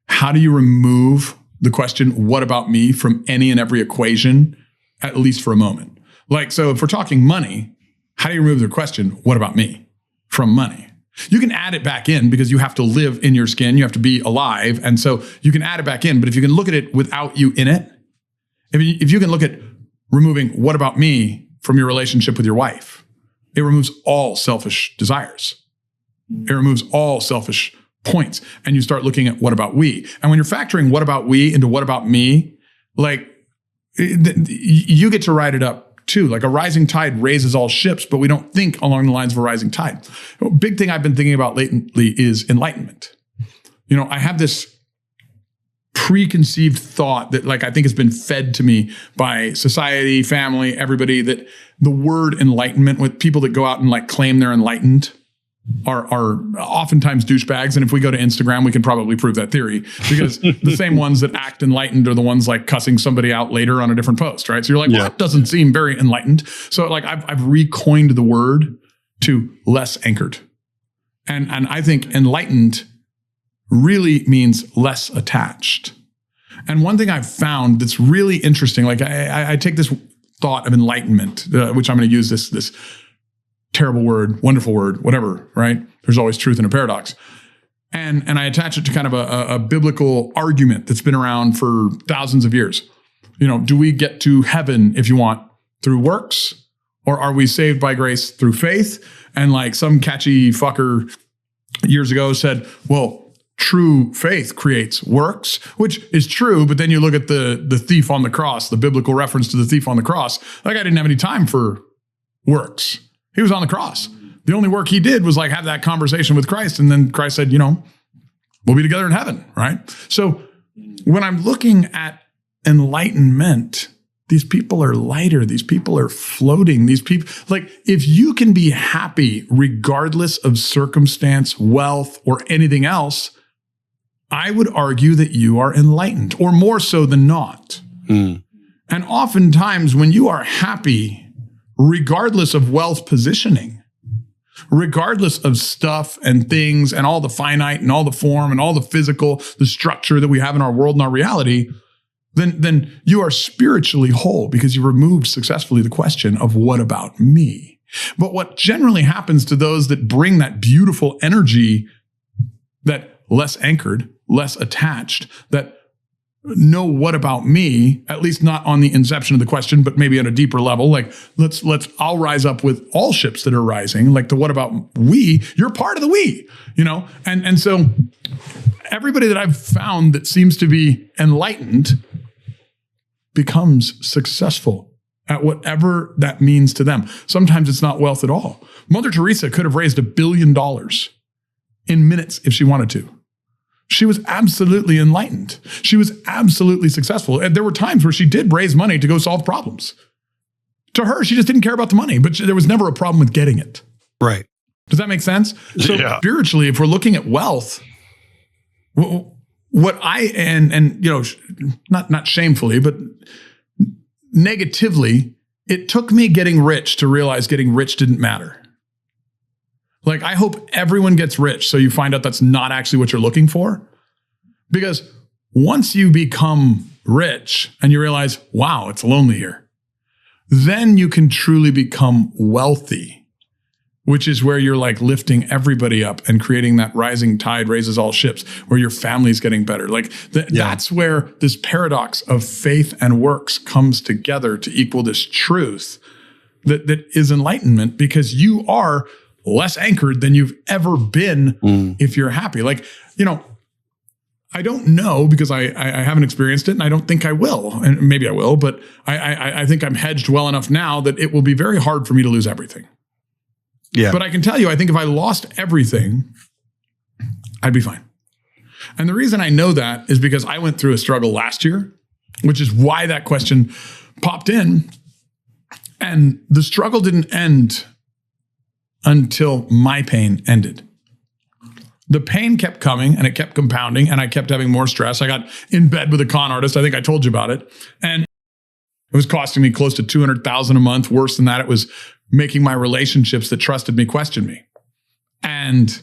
how do you remove the question, what about me, from any and every equation, at least for a moment? Like, so if we're talking money, how do you remove the question, what about me, from money? You can add it back in because you have to live in your skin. You have to be alive. And so you can add it back in. But if you can look at it without you in it, if you can look at removing what about me from your relationship with your wife, it removes all selfish desires. It removes all selfish points. And you start looking at what about we. And when you're factoring what about we into what about me, like you get to ride it up too. Like a rising tide raises all ships, but we don't think along the lines of a rising tide. A big thing I've been thinking about lately is enlightenment. I have this preconceived thought that like I think has been fed to me by society, family, everybody, that the word enlightenment, with people that go out and like claim they're enlightened, are oftentimes douchebags. And if we go to Instagram, we can probably prove that theory, because the same ones that act enlightened are the ones like cussing somebody out later on a different post, right? So you're like, well, that doesn't seem very enlightened. So like I've recoined the word to less anchored. And I think enlightened really means less attached. And one thing I've found that's really interesting, like I take this thought of enlightenment, which I'm going to use this terrible word, wonderful word, whatever, right? There's always truth in a paradox. And I attach it to kind of a biblical argument that's been around for thousands of years. You know, do we get to heaven, if you want, through works, or are we saved by grace through faith? And like some catchy fucker years ago said, well, true faith creates works, which is true. But then you look at the thief on the cross, the biblical reference to the thief on the cross. That guy didn't have any time for works. He was on the cross. The only work he did was like have that conversation with Christ. And then Christ said, you know, we'll be together in heaven, right? So when I'm looking at enlightenment, these people are lighter. These people are floating. These people, like, if you can be happy regardless of circumstance, wealth, or anything else, I would argue that you are enlightened, or more so than not. And oftentimes when you are happy, regardless of wealth positioning, regardless of stuff and things and all the finite and all the form and all the physical, the structure that we have in our world and our reality, then you are spiritually whole, because you removed successfully the question of what about me? But what generally happens to those that bring that beautiful energy, that less anchored, less attached, that know what about me, at least not on the inception of the question, but maybe at a deeper level, like I'll rise up with all ships that are rising, like the what about we, you're part of the we, you know? And so everybody that I've found that seems to be enlightened becomes successful at whatever that means to them. Sometimes it's not wealth at all. Mother Teresa could have raised $1 billion in minutes if she wanted to. She was absolutely enlightened. She was absolutely successful. And there were times where she did raise money to go solve problems. To her, she just didn't care about the money, but there was never a problem with getting it. Right. Does that make sense? So spiritually, if we're looking at wealth, what I, and you know, not shamefully, but negatively, it took me getting rich to realize getting rich didn't matter. Like, I hope everyone gets rich so you find out that's not actually what you're looking for. Because once you become rich and you realize, wow, it's lonely here, then you can truly become wealthy, which is where you're like lifting everybody up and creating that rising tide raises all ships, where your family's getting better. Like that's where this paradox of faith and works comes together to equal this truth that is enlightenment, because you are less anchored than you've ever been if you're happy. Like, you know, I don't know, because I haven't experienced it, and I don't think I will. And maybe I will, but I think I'm hedged well enough now that it will be very hard for me to lose everything. Yeah. But I can tell you, I think if I lost everything, I'd be fine. And the reason I know that is because I went through a struggle last year, which is why that question popped in. And the struggle didn't end until my pain ended. The pain kept coming and it kept compounding, and I kept having more stress. I got in bed with a con artist. I think I told you about it. And it was costing me close to $200,000 a month. Worse than that, it was making my relationships that trusted me question me. And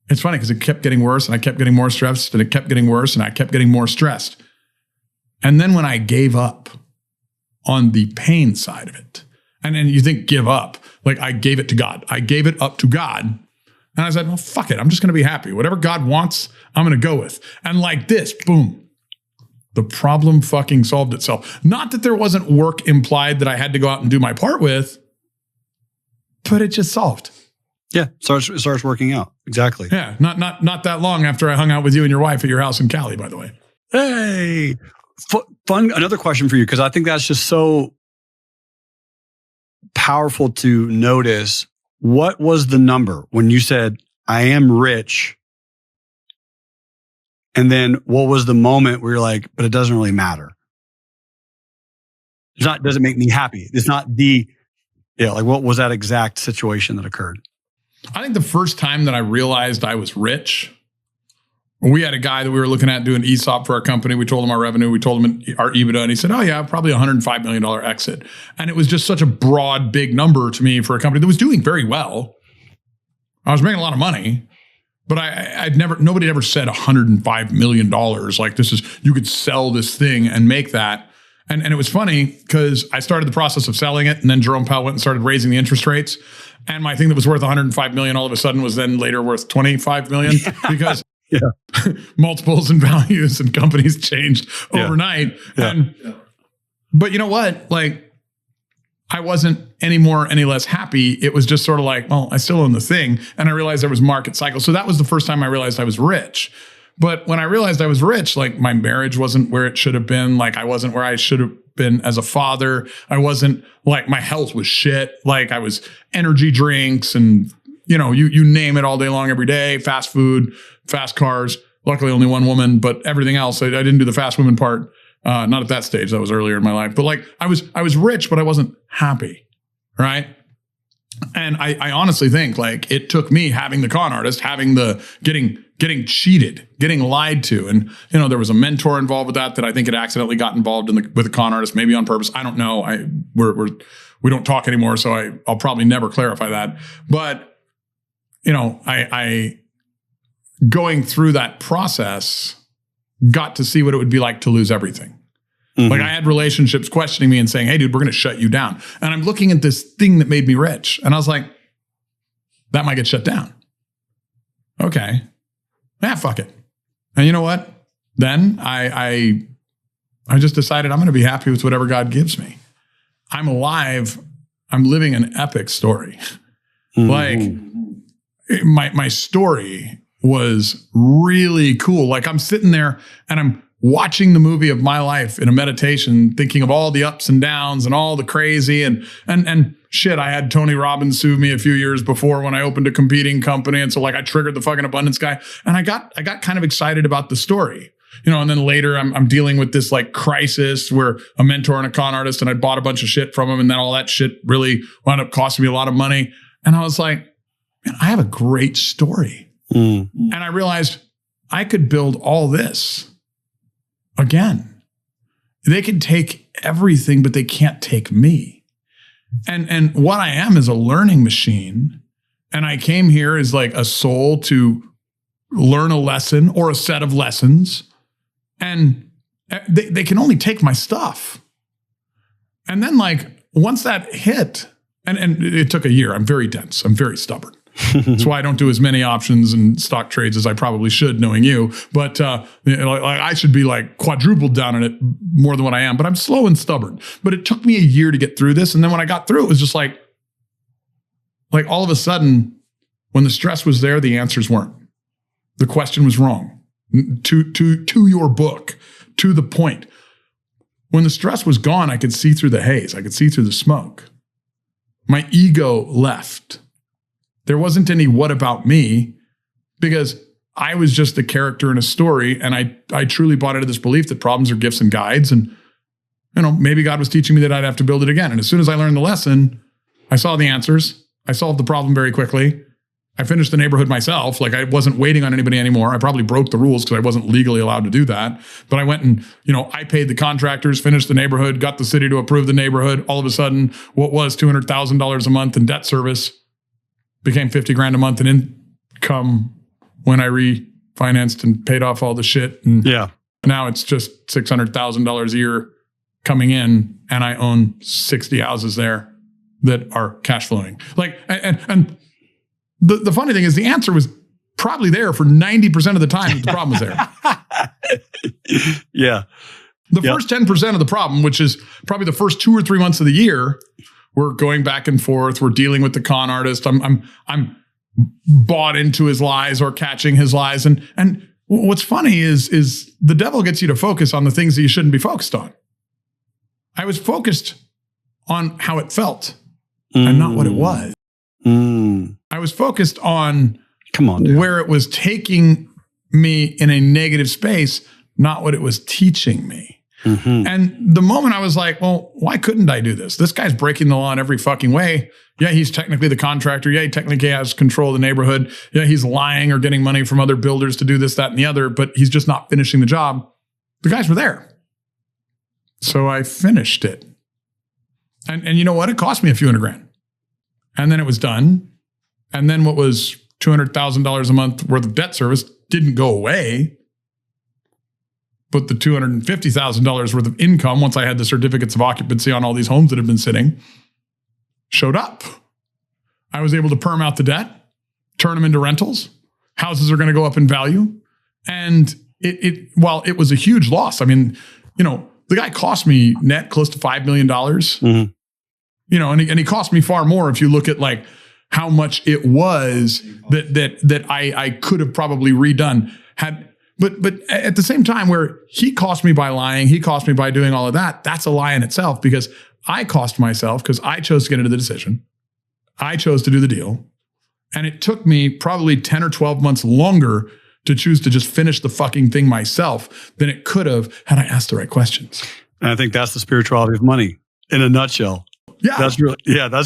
it's funny because it kept getting worse, and I kept getting more stressed, and it kept getting worse, and I kept getting more stressed. And then when I gave up on the pain side of it, and then you think give up, like I gave it to God. I gave it up to God. And I said, well, fuck it. I'm just going to be happy. Whatever God wants, I'm going to go with. And like this, boom, the problem fucking solved itself. Not that there wasn't work implied that I had to go out and do my part with, but it just solved. Yeah, it starts working out. Exactly. Yeah, not that long after I hung out with you and your wife at your house in Cali, by the way. Hey, fun. Another question for you, because I think that's just so powerful to notice. What was the number when you said, I am rich? And then what was the moment where you're like, but it doesn't really matter? Doesn't make me happy. It's not like what was that exact situation that occurred? I think the first time that I realized I was rich, we had a guy that we were looking at doing ESOP for our company. We told him our revenue. We told him our EBITDA. And he said, oh, yeah, probably $105 million exit. And it was just such a broad, big number to me for a company that was doing very well. I was making a lot of money, but nobody ever said $105 million. Like, this is, you could sell this thing and make that. And it was funny because I started the process of selling it, and then Jerome Powell went and started raising the interest rates. And my thing that was worth $105 million all of a sudden was then later worth $25 million because multiples and values and companies changed overnight. Yeah. But you know what? Like, I wasn't any less happy. It was just sort of like, well, I still own the thing. And I realized there was market cycles. So that was the first time I realized I was rich. But when I realized I was rich, like, my marriage wasn't where it should have been. Like, I wasn't where I should have been as a father. I wasn't, like, my health was shit. Like, I was energy drinks and, you know, you name it all day long, every day, fast food, fast cars. Luckily, only one woman, but everything else, I didn't do the fast women part. Not at that stage. That was earlier in my life. But like, I was rich, but I wasn't happy. Right. And I honestly think, like, it took me having the con artist, having the getting cheated, getting lied to. And, you know, there was a mentor involved with that I think had accidentally got involved with the con artist, maybe on purpose. I don't know. We don't talk anymore. So I'll probably never clarify that. But, you know, I going through that process got to see what it would be like to lose everything. Mm-hmm. Like, I had relationships questioning me and saying, hey, dude, we're going to shut you down. And I'm looking at this thing that made me rich. And I was like, that might get shut down. Okay. Yeah, fuck it. And you know what? Then I just decided I'm going to be happy with whatever God gives me. I'm alive. I'm living an epic story. Mm-hmm. Like, my story was really cool. Like, I'm sitting there and I'm watching the movie of my life in a meditation, thinking of all the ups and downs and all the crazy and shit. I had Tony Robbins sue me a few years before when I opened a competing company. And so, like, I triggered the fucking abundance guy, and I got kind of excited about the story, you know. And then later I'm dealing with this, like, crisis where a mentor and a con artist, and I bought a bunch of shit from him. And then all that shit really wound up costing me a lot of money. And I was like, man, I have a great story. Mm. And I realized I could build all this again. They can take everything, but they can't take me. And what I am is a learning machine. And I came here as, like, a soul to learn a lesson or a set of lessons. And they can only take my stuff. And then, like, once that hit, and it took a year. I'm very dense. I'm very stubborn. That's why I don't do as many options and stock trades as I probably should, knowing you. But you know, like, I should be, like, quadrupled down on it more than what I am. But I'm slow and stubborn. But it took me a year to get through this. And then when I got through, it was just like all of a sudden, when the stress was there, the answers weren't. The question was wrong. To your book, to the point. When the stress was gone, I could see through the haze. I could see through the smoke. My ego left. There wasn't any what about me, because I was just a character in a story. And I truly bought into this belief that problems are gifts and guides. And, you know, maybe God was teaching me that I'd have to build it again. And as soon as I learned the lesson, I saw the answers. I solved the problem very quickly. I finished the neighborhood myself. Like, I wasn't waiting on anybody anymore. I probably broke the rules because I wasn't legally allowed to do that. But I went and, you know, I paid the contractors, finished the neighborhood, got the city to approve the neighborhood. All of a sudden, what was $200,000 a month in debt service became $50,000 a month in income when I refinanced and paid off all the shit. And now it's just $600,000 a year coming in, and I own 60 houses there that are cash flowing. Like, and the funny thing is, the answer was probably there for 90% of the time that the problem was there. Yeah. The first 10% of the problem, which is probably the first 2 or 3 months of the year, we're going back and forth. We're dealing with the con artist. I'm bought into his lies or catching his lies. And what's funny is the devil gets you to focus on the things that you shouldn't be focused on. I was focused on how it felt and not what it was. I was focused on where it was taking me in a negative space, not what it was teaching me. Mm-hmm. And the moment I was like, well, why couldn't I do this? This guy's breaking the law in every fucking way. Yeah, he's technically the contractor. Yeah, he technically has control of the neighborhood. Yeah, he's lying or getting money from other builders to do this, that, and the other, but he's just not finishing the job. The guys were there. So I finished it. And you know what? It cost me a few $100,000. And then it was done. And then what was $200,000 a month worth of debt service didn't go away. But the $250,000 worth of income, once I had the certificates of occupancy on all these homes that had been sitting, showed up. I was able to perm out the debt, turn them into rentals. Houses are going to go up in value. And while it was a huge loss, I mean, you know, the guy cost me net close to $5 million. Mm-hmm. You know, and he cost me far more if you look at like how much it was that I could have probably redone had. But at the same time, where he cost me by lying, he cost me by doing all of that, that's a lie in itself, because I cost myself because I chose to get into the decision. I chose to do the deal. And it took me probably 10 or 12 months longer to choose to just finish the fucking thing myself than it could have had I asked the right questions. And I think that's the spirituality of money in a nutshell. Yeah. That's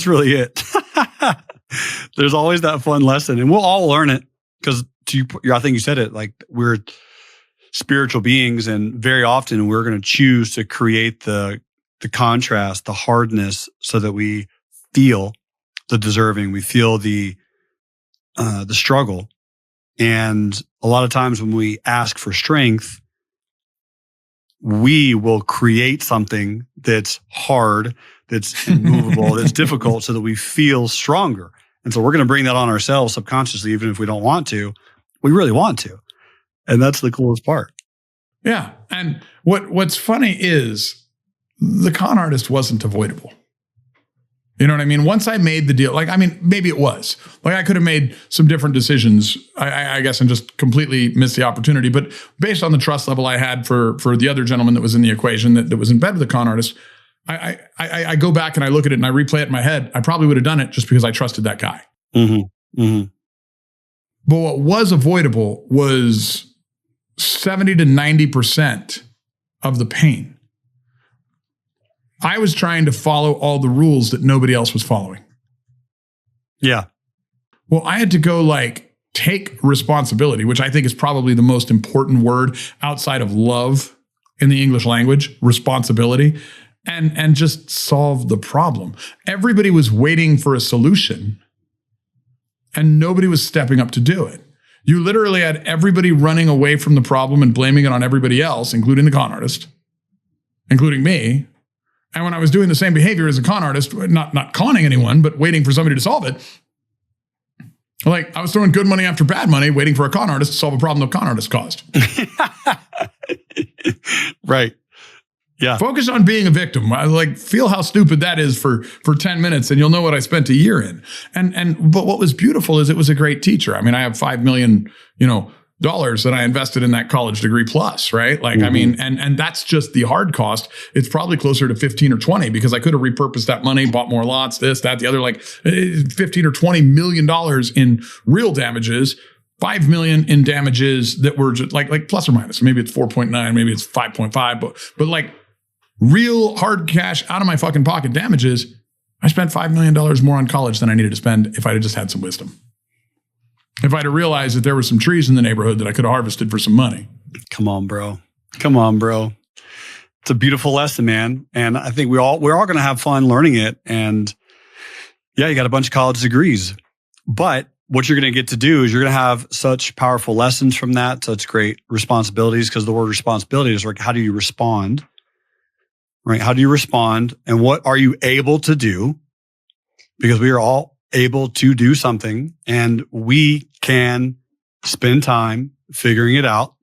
really it. There's always that fun lesson, and we'll all learn it because I think you said it, like we're spiritual beings, and very often we're going to choose to create the contrast, the hardness, so that we feel the deserving, we feel the struggle. And a lot of times when we ask for strength, we will create something that's hard, that's immovable, that's difficult, so that we feel stronger. And so we're going to bring that on ourselves subconsciously, even if we don't want to. We really want to. And that's the coolest part. Yeah. And what's funny is the con artist wasn't avoidable. You know what I mean? Once I made the deal, like, I mean, maybe it was. Like, I could have made some different decisions, I guess, and just completely missed the opportunity. But based on the trust level I had for the other gentleman that was in the equation that was in bed with the con artist, I go back and I look at it and I replay it in my head. I probably would have done it just because I trusted that guy. Mm-hmm. Mm-hmm. But what was avoidable was 70 to 90% of the pain. I was trying to follow all the rules that nobody else was following. Yeah. Well, I had to go like take responsibility, which I think is probably the most important word outside of love in the English language, responsibility, and just solve the problem. Everybody was waiting for a solution and nobody was stepping up to do it. You literally had everybody running away from the problem and blaming it on everybody else, including the con artist, including me. And when I was doing the same behavior as a con artist, not conning anyone, but waiting for somebody to solve it, like I was throwing good money after bad money, waiting for a con artist to solve a problem the con artist caused. Right. Yeah. Focus on being a victim. I like feel how stupid that is for 10 minutes and you'll know what I spent a year in. But what was beautiful is it was a great teacher. I mean, I have $5 million, dollars that I invested in that college degree plus, right? Like, mm-hmm. I mean, and that's just the hard cost. It's probably closer to 15 or 20 because I could have repurposed that money, bought more lots, this, that, the other, like 15 or $20 million in real damages, 5 million in damages that were just like plus or minus. Maybe it's 4.9, maybe it's 5.5, but like real hard cash out of my fucking pocket damages. I spent $5 million more on college than I needed to spend if I'd have just had some wisdom. If I'd have realized that there were some trees in the neighborhood that I could have harvested for some money. Come on, bro. It's a beautiful lesson, man. And I think we're all going to have fun learning it. And yeah, you got a bunch of college degrees, but what you're going to get to do is you're going to have such powerful lessons from that, such great responsibilities, because the word responsibility is like, how do you respond? Right? How do you respond? And what are you able to do? Because we are all able to do something and we can spend time figuring it out.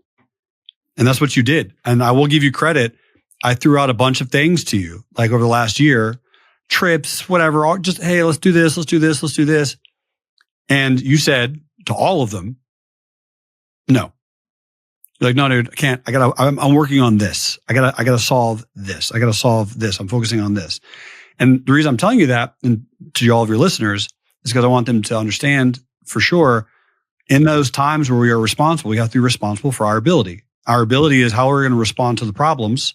And that's what you did. And I will give you credit. I threw out a bunch of things to you, like over the last year, trips, whatever, just, hey, let's do this, let's do this, let's do this. And you said to all of them, no. You're like, no, dude, I can't. I'm working on this. I gotta solve this. I gotta solve this. I'm focusing on this. And the reason I'm telling you that, and to all of your listeners, is because I want them to understand for sure, in those times where we are responsible, we have to be responsible for our ability. Our ability is how we're going to respond to the problems.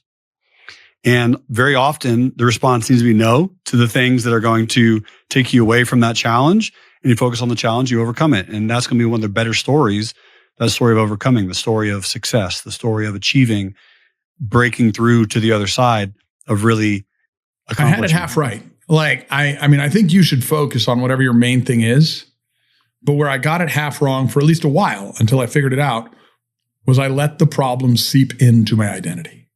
And very often the response needs to be no to the things that are going to take you away from that challenge. And you focus on the challenge, you overcome it. And that's going to be one of the better stories, that story of overcoming, the story of success, the story of achieving, breaking through to the other side of really accomplishing. I had it half right. Like, I mean, I think you should focus on whatever your main thing is. But where I got it half wrong for at least a while until I figured it out was I let the problem seep into my identity.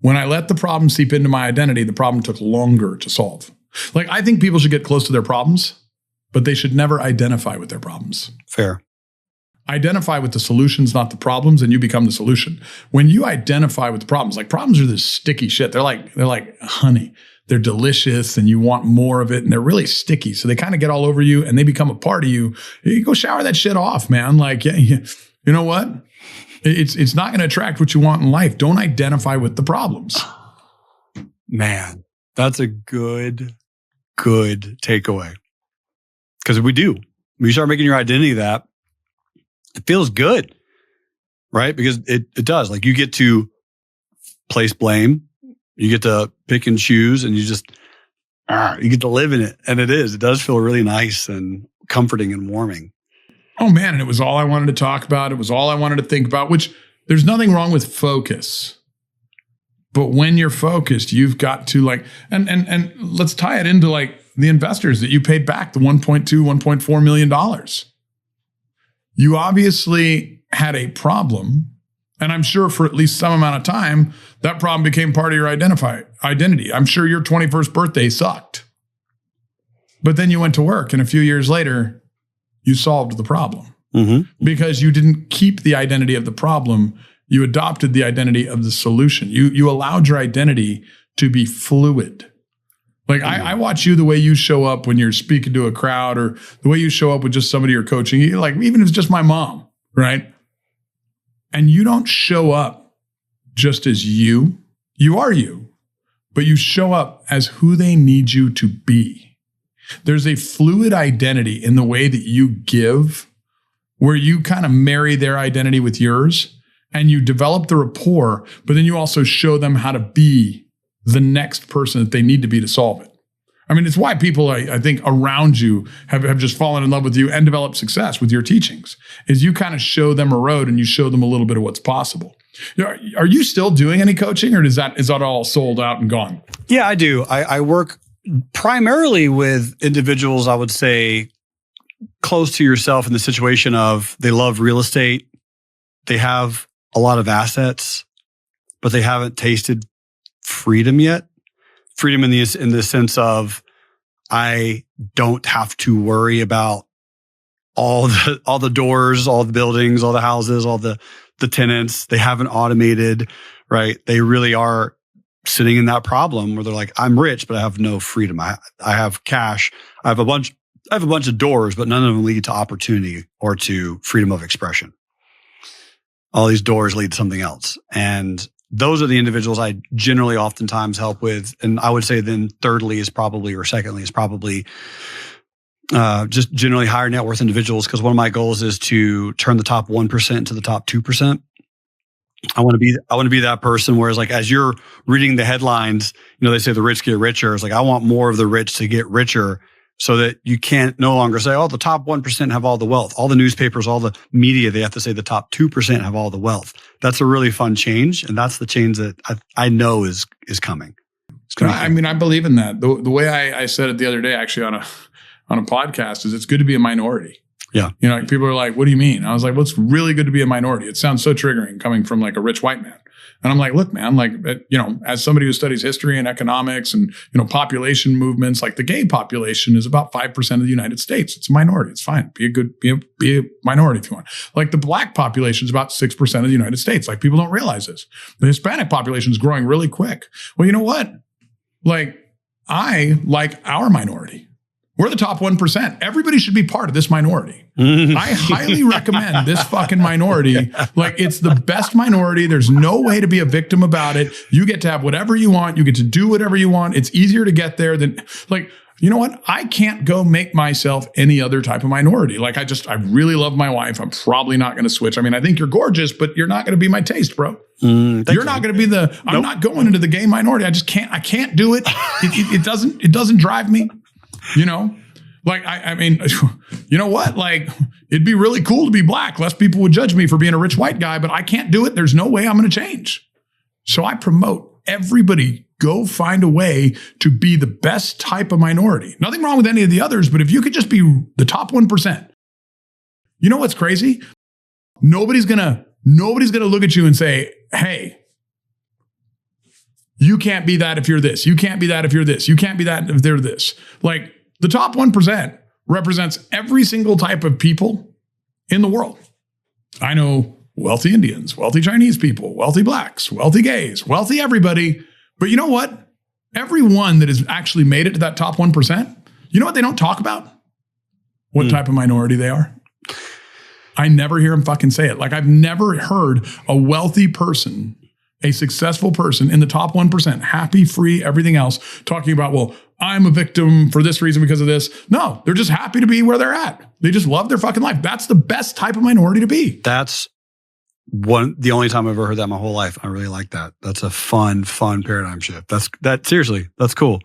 When I let the problem seep into my identity, the problem took longer to solve. Like, I think people should get close to their problems, but they should never identify with their problems. Fair. Identify with the solutions, not the problems, and you become the solution. When you identify with the problems, like problems are this sticky shit. They're like honey. They're delicious and you want more of it and they're really sticky. So they kind of get all over you and they become a part of you. You go shower that shit off, man. Like, yeah, you know what? It's not going to attract what you want in life. Don't identify with the problems. Man, that's a good takeaway. Because we do. When you start making your identity that, it feels good, right? Because it does. Like, you get to place blame. You get to pick and choose, and you get to live in it. And it does feel really nice and comforting and warming. Oh man, and it was all I wanted to talk about. It was all I wanted to think about, which there's nothing wrong with focus. But when you're focused, you've got to and let's tie it into like the investors that you paid back the $1.4 million. You obviously had a problem. And I'm sure for at least some amount of time, that problem became part of your identity. I'm sure your 21st birthday sucked. But then you went to work and a few years later, you solved the problem. Because you didn't keep the identity of the problem. You adopted the identity of the solution. You allowed your identity to be fluid. Like I watch you, the way you show up when you're speaking to a crowd or the way you show up with just somebody you're coaching, like even if it's just my mom, right? And you don't show up just as you are you, but you show up as who they need you to be. There's a fluid identity in the way that you give, where you kind of marry their identity with yours and you develop the rapport, but then you also show them how to be the next person that they need to be to solve it. I mean, it's why people, I think, around you have just fallen in love with you and developed success with your teachings, is you kind of show them a road and you show them a little bit of what's possible. Are you still doing any coaching, or is that all sold out and gone? Yeah, I do. I work primarily with individuals, I would say, close to yourself in the situation of they love real estate. They have a lot of assets, but they haven't tasted freedom yet. Freedom in the sense of, I don't have to worry about all the doors, all the buildings, all the houses, all the tenants. They haven't automated, right? They really are sitting in that problem where they're like, I'm rich, but I have no freedom. I have cash. I have a bunch of doors, but none of them lead to opportunity or to freedom of expression. All these doors lead to something else. And those are the individuals I generally oftentimes help with. And I would say then secondly is probably just generally higher net worth individuals, because one of my goals is to turn the top 1% into the top 2%. I want to be that person. Whereas, like, as you're reading the headlines, they say the rich get richer. It's like, I want more of the rich to get richer, so that you can't no longer say, oh, the top 1% have all the wealth. All the newspapers, all the media, they have to say the top 2% have all the wealth. That's a really fun change. And that's the change that I know is coming. I mean, I believe in that. The way I said it the other day, actually on a podcast, is it's good to be a minority. Yeah. People are like, what do you mean? I was like, well, it's really good to be a minority. It sounds so triggering coming from like a rich white man. And I'm like, look, man, like, as somebody who studies history and economics and, population movements, like the gay population is about 5% of the United States. It's a minority. It's fine. Be a minority if you want. Like the black population is about 6% of the United States. Like, people don't realize this. The Hispanic population is growing really quick. Well, you know what? Like, I like our minority. We're the top 1%. Everybody should be part of this minority. I highly recommend this fucking minority. Like, it's the best minority. There's no way to be a victim about it. You get to have whatever you want. You get to do whatever you want. It's easier to get there than, like, you know what? I can't go make myself any other type of minority. Like I really love my wife. I'm probably not going to switch. I mean, I think you're gorgeous, but you're not going to be my taste, bro. You're not going to be I'm not going into the gay minority. I can't do it. It doesn't drive me, you know? Like, I mean, you know what? Like, it'd be really cool to be black. Less people would judge me for being a rich white guy, but I can't do it. There's no way I'm going to change. So I promote everybody go find a way to be the best type of minority. Nothing wrong with any of the others, but if you could just be the top 1%, you know what's crazy? Nobody's gonna look at you and say, hey, you can't be that if you're this. You can't be that if you're this. You can't be that if they're this. Like, the top 1% represents every single type of people in the world. I know wealthy Indians, wealthy Chinese people, wealthy blacks, wealthy gays, wealthy everybody. But you know what? Everyone that has actually made it to that top 1%, you know what they don't talk about? What type of minority they are. I never hear them fucking say it. Like, I've never heard a wealthy person, a successful person in the top 1%, happy, free, everything else, talking about, well, I'm a victim for this reason because of this. No, they're just happy to be where they're at. They just love their fucking life. That's the best type of minority to be. That's the only time I've ever heard that in my whole life. I really like that. That's a fun paradigm shift. Seriously, that's cool.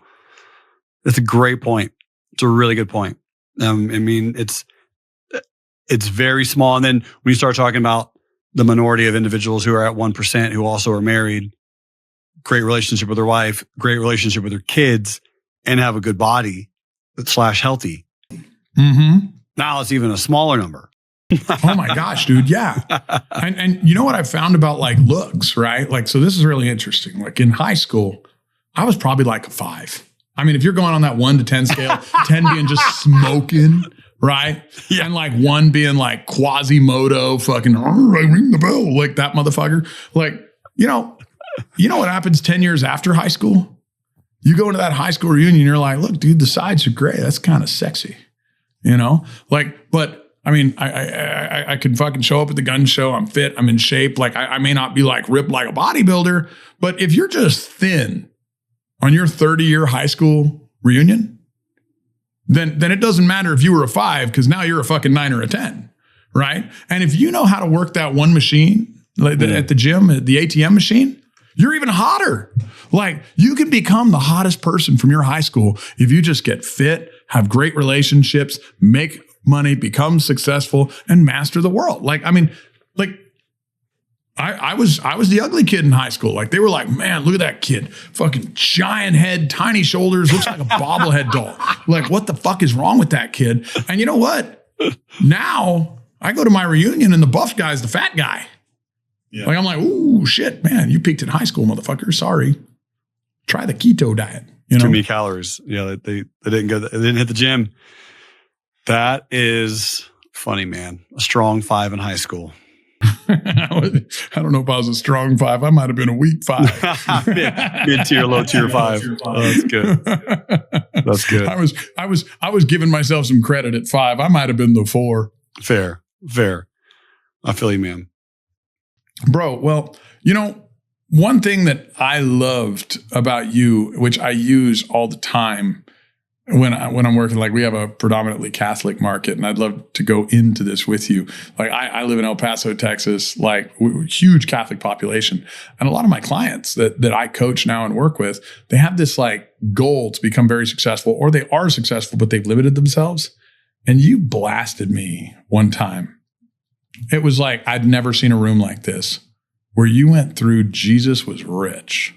That's a great point. It's a really good point. I mean, it's very small. And then when you start talking about the minority of individuals who are at 1%, who also are married, great relationship with their wife, great relationship with their kids, and have a good body / healthy. Mm-hmm. Now it's even a smaller number. Oh my gosh, dude. Yeah. And you know what I found about like looks, right? Like, so this is really interesting. Like in high school, I was probably like a 5. I mean, if you're going on that 1 to 10 scale, 10 being just smoking, right? Yeah. And like 1 being like Quasimodo, fucking, I ring the bell, like that motherfucker. Like, you know what happens 10 years after high school? You go into that high school reunion, you're like, look, dude, the sides are gray. That's kind of sexy, you know? Like, but I mean, I could fucking show up at the gun show. I'm fit. I'm in shape. Like, I may not be like ripped like a bodybuilder, but if you're just thin on your 30-year high school reunion, then it doesn't matter if you were a 5, because now you're a fucking 9 or a 10, right? And if you know how to work that one machine, like at the gym, the ATM machine, you're even hotter. Like, you can become the hottest person from your high school if you just get fit, have great relationships, make money, become successful, and master the world. Like, I mean, like, I was the ugly kid in high school. Like, they were like, man, look at that kid. Fucking giant head, tiny shoulders, looks like a bobblehead doll. Like, what the fuck is wrong with that kid? And you know what? Now, I go to my reunion and the buff guy's the fat guy. Yeah. Like, I'm like, ooh, shit, man, you peaked in high school, motherfucker. Sorry. Try the keto diet. You know? Too many calories. Yeah, they didn't go. They didn't hit the gym. That is funny, man. A strong 5 in high school. I don't know if I was a strong 5. I might have been a weak 5. Mid-tier, low-tier 5. Oh, that's good. That's good. I was giving myself some credit at 5. I might have been the 4. Fair. I feel you, man. Bro, well, you know, one thing that I loved about you, which I use all the time when I'm working, like, we have a predominantly Catholic market, and I'd love to go into this with you. Like, I live in El Paso, Texas, like huge Catholic population. And a lot of my clients that I coach now and work with, they have this like goal to become very successful, or they are successful, but they've limited themselves. And you blasted me one time. It was like, I'd never seen a room like this, where you went through Jesus was rich.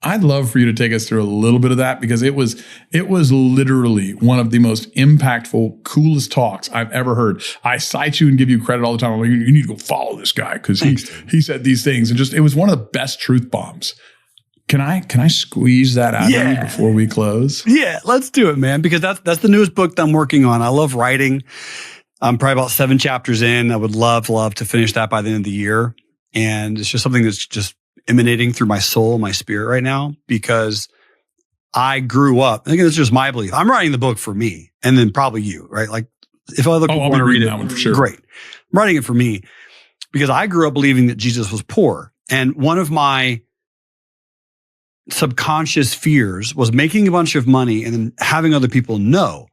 I'd love for you to take us through a little bit of that, because it was literally one of the most impactful, coolest talks I've ever heard. I cite you and give you credit all the time. I'm like, you need to go follow this guy, because he said these things, and just, it was one of the best truth bombs. Can I squeeze that out of you before we close? Yeah, let's do it, man, because that's the newest book that I'm working on. I love writing. I'm probably about 7 chapters in. I would love to finish that by the end of the year. And it's just something that's just emanating through my soul, my spirit right now, because I grew up, I think it's just my belief. I'm writing the book for me, and then probably you, right? Like, if other people want to read it, that one for sure. Great. I'm writing it for me because I grew up believing that Jesus was poor. And one of my subconscious fears was making a bunch of money and then having other people know,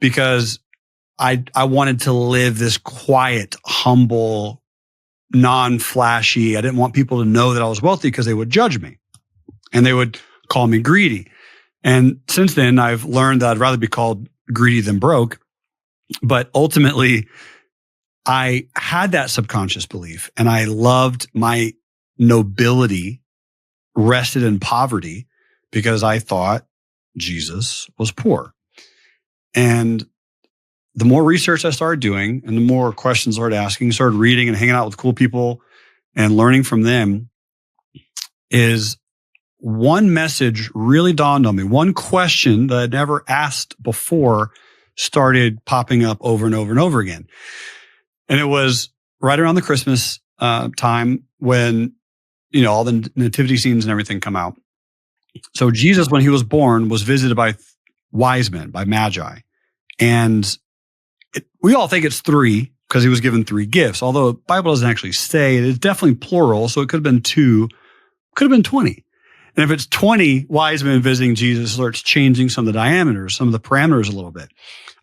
because I wanted to live this quiet, humble, non-flashy. I didn't want people to know that I was wealthy because they would judge me and they would call me greedy. And since then, I've learned that I'd rather be called greedy than broke. But ultimately, I had that subconscious belief, and I loved my nobility rested in poverty because I thought Jesus was poor. And the more research I started doing and the more questions I started asking, started reading and hanging out with cool people and learning from them, is one message really dawned on me. One question that I'd never asked before started popping up over and over and over again. And it was right around the Christmas time when, all the nativity scenes and everything come out. So Jesus, when he was born, was visited by wise men, by magi. And we all think it's 3 because he was given 3 gifts, although the Bible doesn't actually say it. It's definitely plural. So it could have been 2, could have been 20. And if it's 20 wise men visiting Jesus, it starts changing some of the diameters, some of the parameters a little bit.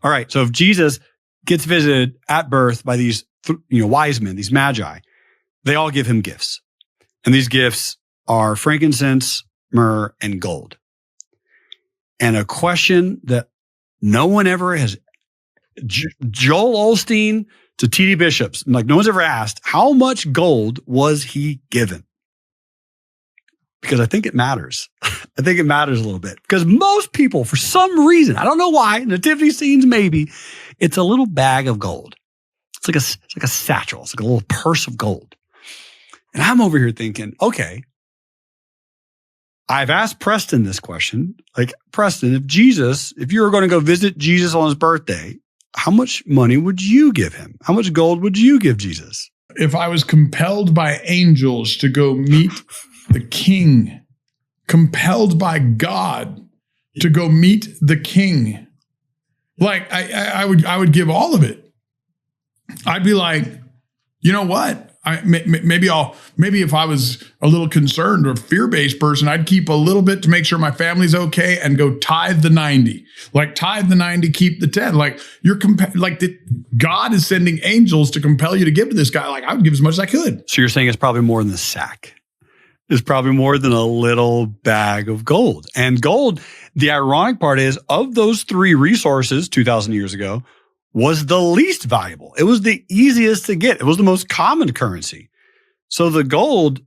All right. So if Jesus gets visited at birth by these, wise men, these magi, they all give him gifts. And these gifts are frankincense, myrrh, and gold. And a question that no one ever has, Joel Osteen to T.D. Bishops, no one's ever asked, how much gold was he given? Because I think it matters. I think it matters a little bit. Because most people, for some reason, I don't know why, nativity scenes maybe, it's a little bag of gold. It's like a satchel. It's like a little purse of gold. And I'm over here thinking, okay, I've asked Preston this question. Like, Preston, if you were going to go visit Jesus on his birthday, how much money would you give him? How much gold would you give Jesus? If I was compelled by angels to go meet the king, compelled by God to go meet the king, like I would give all of it. I'd be like, you know what? Maybe if I was a little concerned or fear-based person, I'd keep a little bit to make sure my family's okay and go tithe the 90. Like tithe the 90, keep the 10. Like God is sending angels to compel you to give to this guy. Like I would give as much as I could. So you're saying it's probably more than the sack. It's probably more than a little bag of gold. And gold, the ironic part is, of those 3 resources 2,000 years ago, was the least valuable. It was the easiest to get. It was the most common currency. So the gold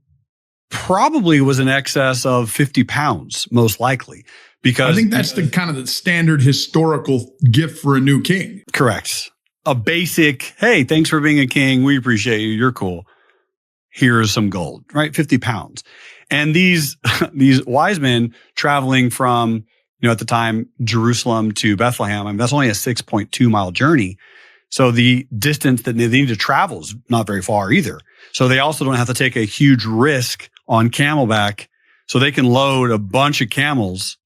probably was in excess of 50 pounds, most likely. Because I think that's the kind of the standard historical gift for a new king. Correct. A basic, hey, thanks for being a king. We appreciate you. You're cool. Here's some gold, right? 50 pounds. And these wise men traveling from, at the time, Jerusalem to Bethlehem, I mean, that's only a 6.2 mile journey. So the distance that they need to travel is not very far either. So they also don't have to take a huge risk on camelback. So they can load a bunch of camels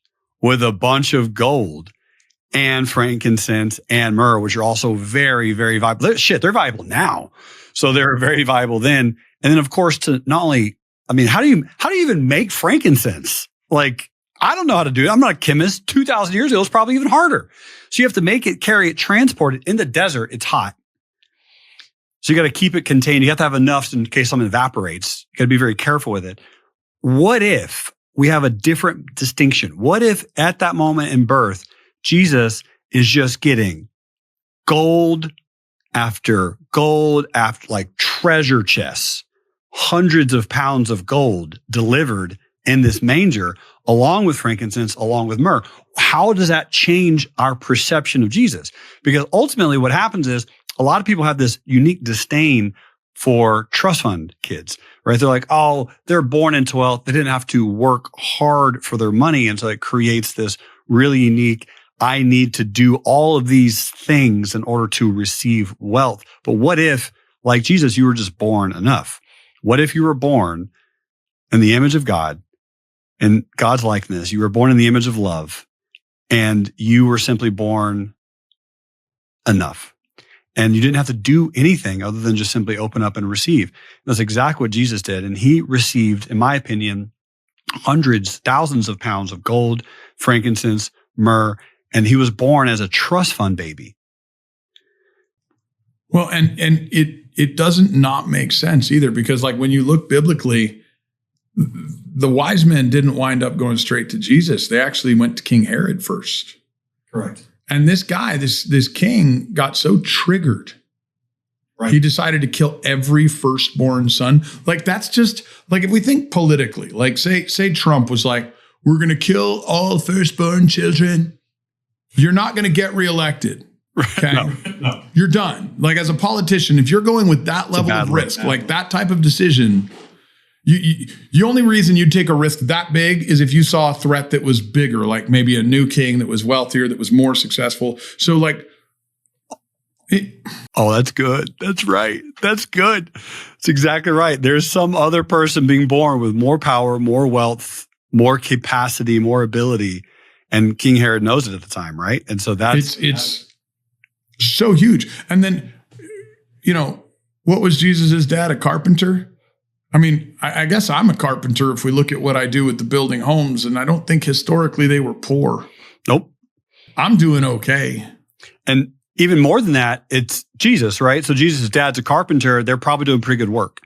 with a bunch of gold and frankincense and myrrh, which are also very, very valuable. They're valuable now. So they're very valuable then. And then, of course, to not only, how do you even make frankincense? Like, I don't know how to do it. I'm not a chemist. 2,000 years ago, it's probably even harder. So you have to make it, carry it, transport it. In the desert, it's hot. So you got to keep it contained. You have to have enough in case something evaporates. You got to be very careful with it. What if we have a different distinction? What if at that moment in birth, Jesus is just getting gold after like treasure chests, hundreds of pounds of gold delivered in this manger, along with frankincense, along with myrrh? How does that change our perception of Jesus? Because ultimately what happens is a lot of people have this unique disdain for trust fund kids, right? They're like, oh, they're born into wealth. They didn't have to work hard for their money. And so it creates this really unique, I need to do all of these things in order to receive wealth. But what if, like Jesus, you were just born enough? What if you were born in the image of God, in God's likeness? You were born in the image of love, and you were simply born enough. And you didn't have to do anything other than just simply open up and receive. That's exactly what Jesus did. And he received, in my opinion, hundreds, thousands of pounds of gold, frankincense, myrrh, and he was born as a trust fund baby. Well, and it doesn't not make sense either, because like when you look biblically, the wise men didn't wind up going straight to Jesus. They actually went to King Herod first. Correct. And this guy, this king got so triggered. Right. He decided to kill every firstborn son. Like that's just like, if we think politically, like say Trump was like, we're going to kill all firstborn children. You're not going to get reacted. Okay. No. You're done. Like as a politician, if you're going with that level of risk, like that type of decision, the only reason you'd take a risk that big is if you saw a threat that was bigger, like maybe a new king that was wealthier, that was more successful. So like, oh, that's good. That's right. That's good. That's exactly right. There's some other person being born with more power, more wealth, more capacity, more ability. And King Herod knows it at the time, right? And so it's so huge. And then, what was Jesus's dad? A carpenter? I mean, I guess I'm a carpenter if we look at what I do with the building homes, and I don't think historically they were poor. Nope. I'm doing okay. And even more than that, it's Jesus, right? So Jesus' dad's a carpenter. They're probably doing pretty good work,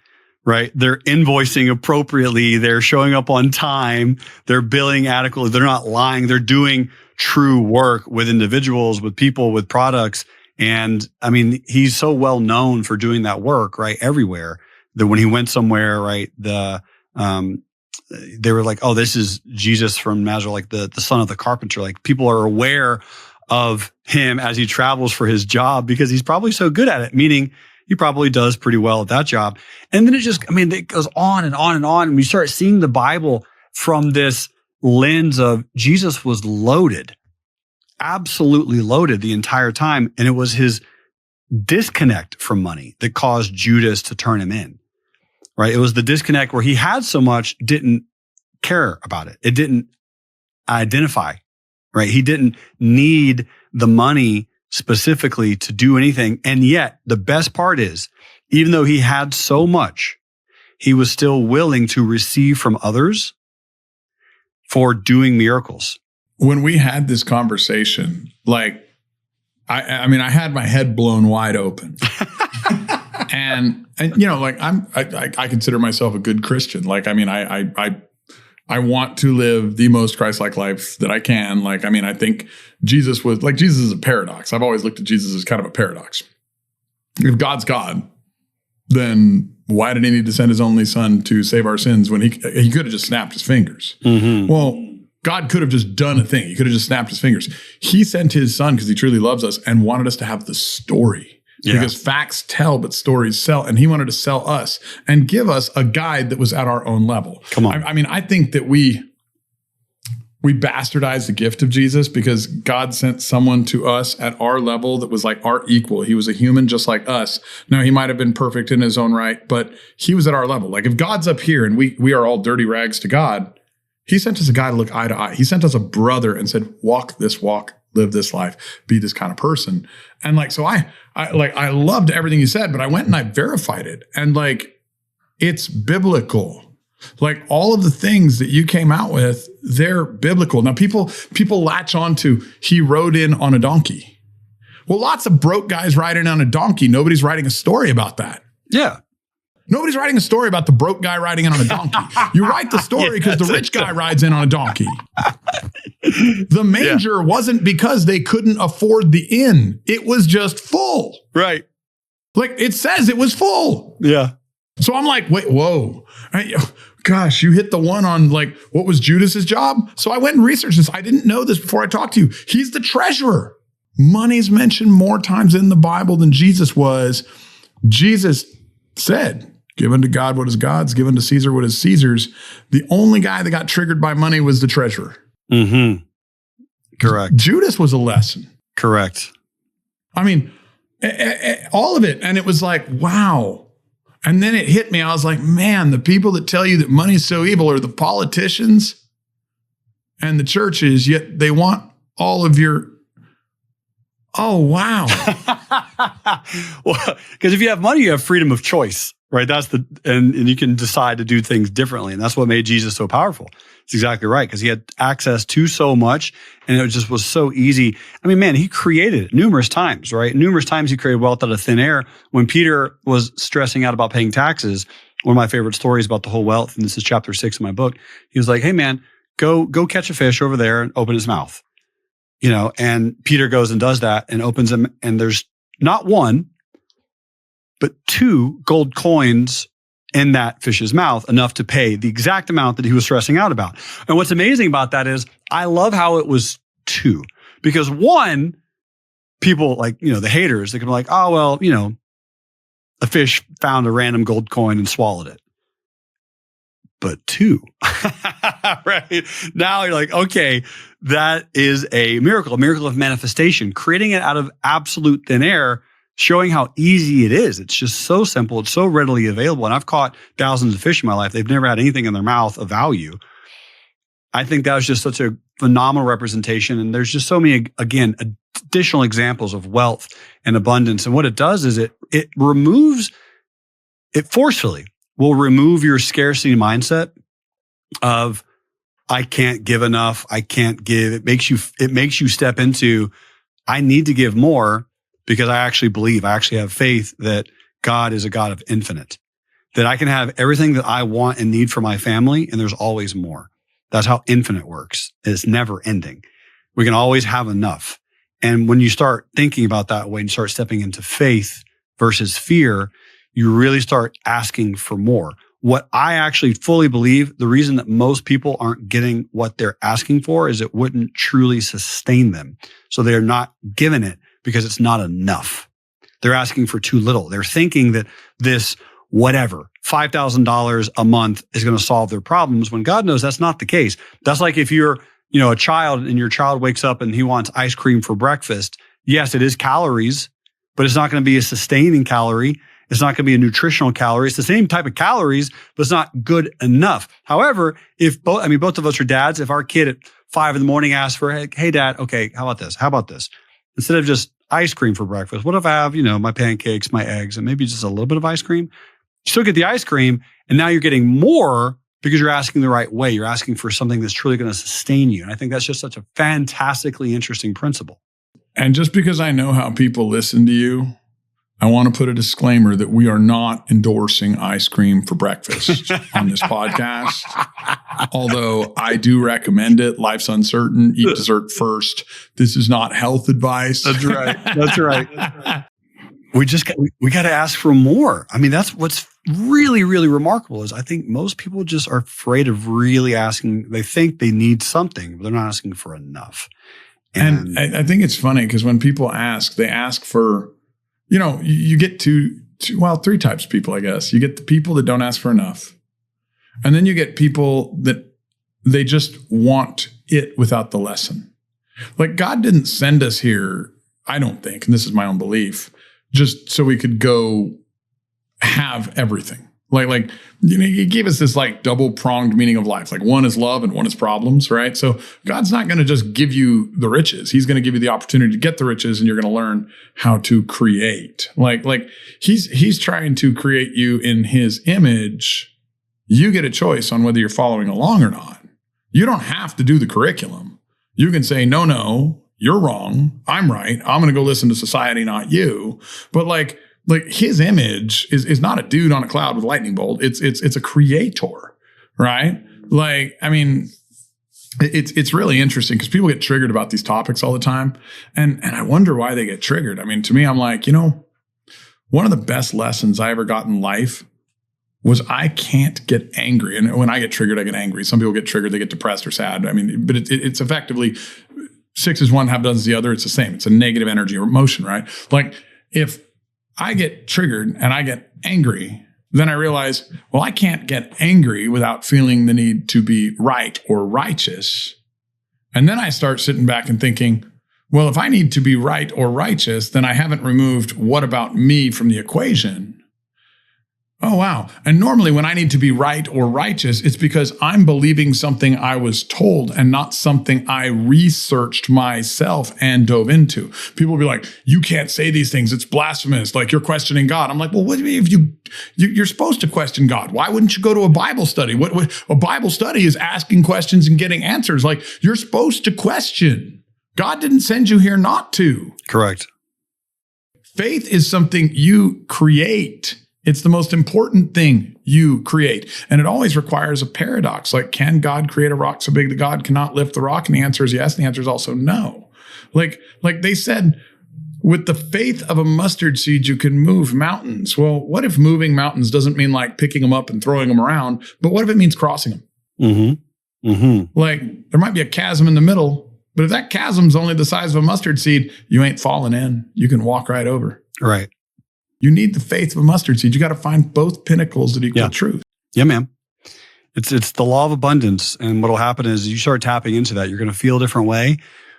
right? They're invoicing appropriately. They're showing up on time. They're billing adequately. They're not lying. They're doing true work with individuals, with people, with products. And I mean, he's so well known for doing that work, right? Everywhere. That when he went somewhere, right, they were like, oh, this is Jesus from Nazareth, like the son of the carpenter. Like people are aware of him as he travels for his job because he's probably so good at it, meaning he probably does pretty well at that job. And then it goes on and on and on. And we start seeing the Bible from this lens of Jesus was loaded, absolutely loaded the entire time. And it was his disconnect from money that caused Judas to turn him in. Right. It was the disconnect where he had so much, didn't care about it. It didn't identify, right? He didn't need the money specifically to do anything. And yet the best part is, even though he had so much, he was still willing to receive from others for doing miracles. When we had this conversation, like, I mean, I had my head blown wide open. And like I consider myself a good Christian. Like, I mean, I want to live the most Christ-like life that I can. Like, I mean, I think Jesus is a paradox. I've always looked at Jesus as kind of a paradox. If God's God, then why did he need to send his only son to save our sins when he could have just snapped his fingers? Mm-hmm. Well, God could have just done a thing. He could have just snapped his fingers. He sent his son because he truly loves us and wanted us to have the story. Yeah. Because facts tell, but stories sell. And he wanted to sell us and give us a guide that was at our own level. Come on. I mean, I think that we bastardized the gift of Jesus because God sent someone to us at our level that was like our equal. He was a human just like us. Now, he might have been perfect in his own right, but he was at our level. Like if God's up here and we are all dirty rags to God, he sent us a guy to look eye to eye. He sent us a brother and said, walk this walk, live this life, be this kind of person. And like, so I loved everything you said, but I went and I verified it. And like, it's biblical. Like all of the things that you came out with, they're biblical. Now people latch on to, he rode in on a donkey. Well, lots of broke guys riding on a donkey. Nobody's writing a story about that. Yeah. Nobody's writing a story about the broke guy riding in on a donkey. You write the story because the rich guy rides in on a donkey. The manger wasn't because they couldn't afford the inn. It was just full. Right. Like it says it was full. Yeah. So I'm like, wait, whoa. Gosh, you hit the one on like, what was Judas's job? So I went and researched this. I didn't know this before I talked to you. He's the treasurer. Money's mentioned more times in the Bible than Jesus was. Jesus said, give unto God what is God's, give unto Caesar what is Caesar's. The only guy that got triggered by money was the treasurer. Mm-hmm. Correct. Judas was a lesson. Correct. I mean, all of it. And it was like, wow. And then it hit me. I was like, man, the people that tell you that money is so evil are the politicians and the churches, yet they want all of your... Oh, wow. Well, because if you have money, you have freedom of choice, right? And you can decide to do things differently. And that's what made Jesus so powerful. It's exactly right. Because he had access to so much and it just was so easy. I mean, man, he created it numerous times, right? Numerous times he created wealth out of thin air. When Peter was stressing out about paying taxes, one of my favorite stories about the whole wealth, and this is chapter 6 of my book, he was like, hey man, go catch a fish over there and open his mouth. And Peter goes and does that and opens him, and there's not one, but 2 gold coins in that fish's mouth, enough to pay the exact amount that he was stressing out about. And what's amazing about that is I love how it was 2, because 1, people like, the haters, they can be like, oh, well, a fish found a random gold coin and swallowed it. But 2, right? Now you're like, okay, that is a miracle of manifestation, creating it out of absolute thin air, showing how easy it is. It's just so simple. It's so readily available. And I've caught thousands of fish in my life. They've never had anything in their mouth of value. I think that was just such a phenomenal representation. And there's just so many, again, additional examples of wealth and abundance. And what it does is it forcefully will remove your scarcity mindset of, I can't give enough. I can't give. It makes you step into, I need to give more, because I actually have faith that God is a God of infinite, that I can have everything that I want and need for my family, and there's always more. That's how infinite works. It's never ending. We can always have enough. And when you start thinking about that way and start stepping into faith versus fear, you really start asking for more. What I actually fully believe, the reason that most people aren't getting what they're asking for is it wouldn't truly sustain them. So they're not given it because it's not enough. They're asking for too little. They're thinking that this whatever, $5,000 a month is going to solve their problems, when God knows that's not the case. That's like if you're, a child and your child wakes up and he wants ice cream for breakfast. Yes, it is calories, but it's not going to be a sustaining calorie. It's not going to be a nutritional calorie. It's the same type of calories, but it's not good enough. However, if both of us are dads, if our kid at 5 a.m. asks for, hey dad, okay, how about this? How about this? Instead of just ice cream for breakfast, what if I have, my pancakes, my eggs, and maybe just a little bit of ice cream? You still get the ice cream, and now you're getting more because you're asking the right way. You're asking for something that's truly going to sustain you. And I think that's just such a fantastically interesting principle. And just because I know how people listen to you, I want to put a disclaimer that we are not endorsing ice cream for breakfast on this podcast. Although I do recommend it. Life's uncertain. Eat dessert first. This is not health advice. That's right. That's right. We got to ask for more. I mean, that's what's really, really remarkable is I think most people just are afraid of really asking. They think they need something, but they're not asking for enough. And I think it's funny because when people ask, they ask for, you get to 3 types of people, I guess. You get the people that don't ask for enough. And then you get people that they just want it without the lesson. Like God didn't send us here, I don't think, and this is my own belief, just so we could go have everything. Like he gave us this like double-pronged meaning of life. Like one is love and one is problems, right? So God's not going to just give you the riches. He's going to give you the opportunity to get the riches, and you're going to learn how to create. Like he's trying to create you in his image. You get a choice on whether you're following along or not. You don't have to do the curriculum. You can say, no, you're wrong. I'm right. I'm going to go listen to society, not you. But like his image is not a dude on a cloud with a lightning bolt. It's a creator, right? Like, I mean, it's really interesting because people get triggered about these topics all the time. And I wonder why they get triggered. I mean, to me, I'm like, one of the best lessons I ever got in life was I can't get angry. And when I get triggered, I get angry. Some people get triggered, they get depressed or sad. I mean, but it's effectively 6 is 1, half dozen is the other. It's the same. It's a negative energy or emotion, right? Like if I get triggered and I get angry, then I realize, well, I can't get angry without feeling the need to be right or righteous. And then I start sitting back and thinking, well, if I need to be right or righteous, then I haven't removed what about me from the equation. Oh, wow. And normally when I need to be right or righteous, it's because I'm believing something I was told and not something I researched myself and dove into. People will be like, you can't say these things. It's blasphemous. Like, you're questioning God. I'm like, well, what do you mean you're supposed to question God? Why wouldn't you go to a Bible study? What a Bible study is asking questions and getting answers. Like, you're supposed to question. God didn't send you here not to. Correct. Faith is something you create. It's the most important thing you create. And it always requires a paradox. Like, can God create a rock so big that God cannot lift the rock? And the answer is yes. And the answer is also no. Like they said, with the faith of a mustard seed, you can move mountains. Well, what if moving mountains doesn't mean like picking them up and throwing them around? But what if it means crossing them? Mm-hmm. Mm-hmm. Like, there might be a chasm in the middle, but if that chasm's only the size of a mustard seed, you ain't falling in. You can walk right over. Right. You need the faith of a mustard seed. You got to find both pinnacles that equal truth. Yeah, man. It's the law of abundance. And what'll happen is you start tapping into that. You're going to feel a different way.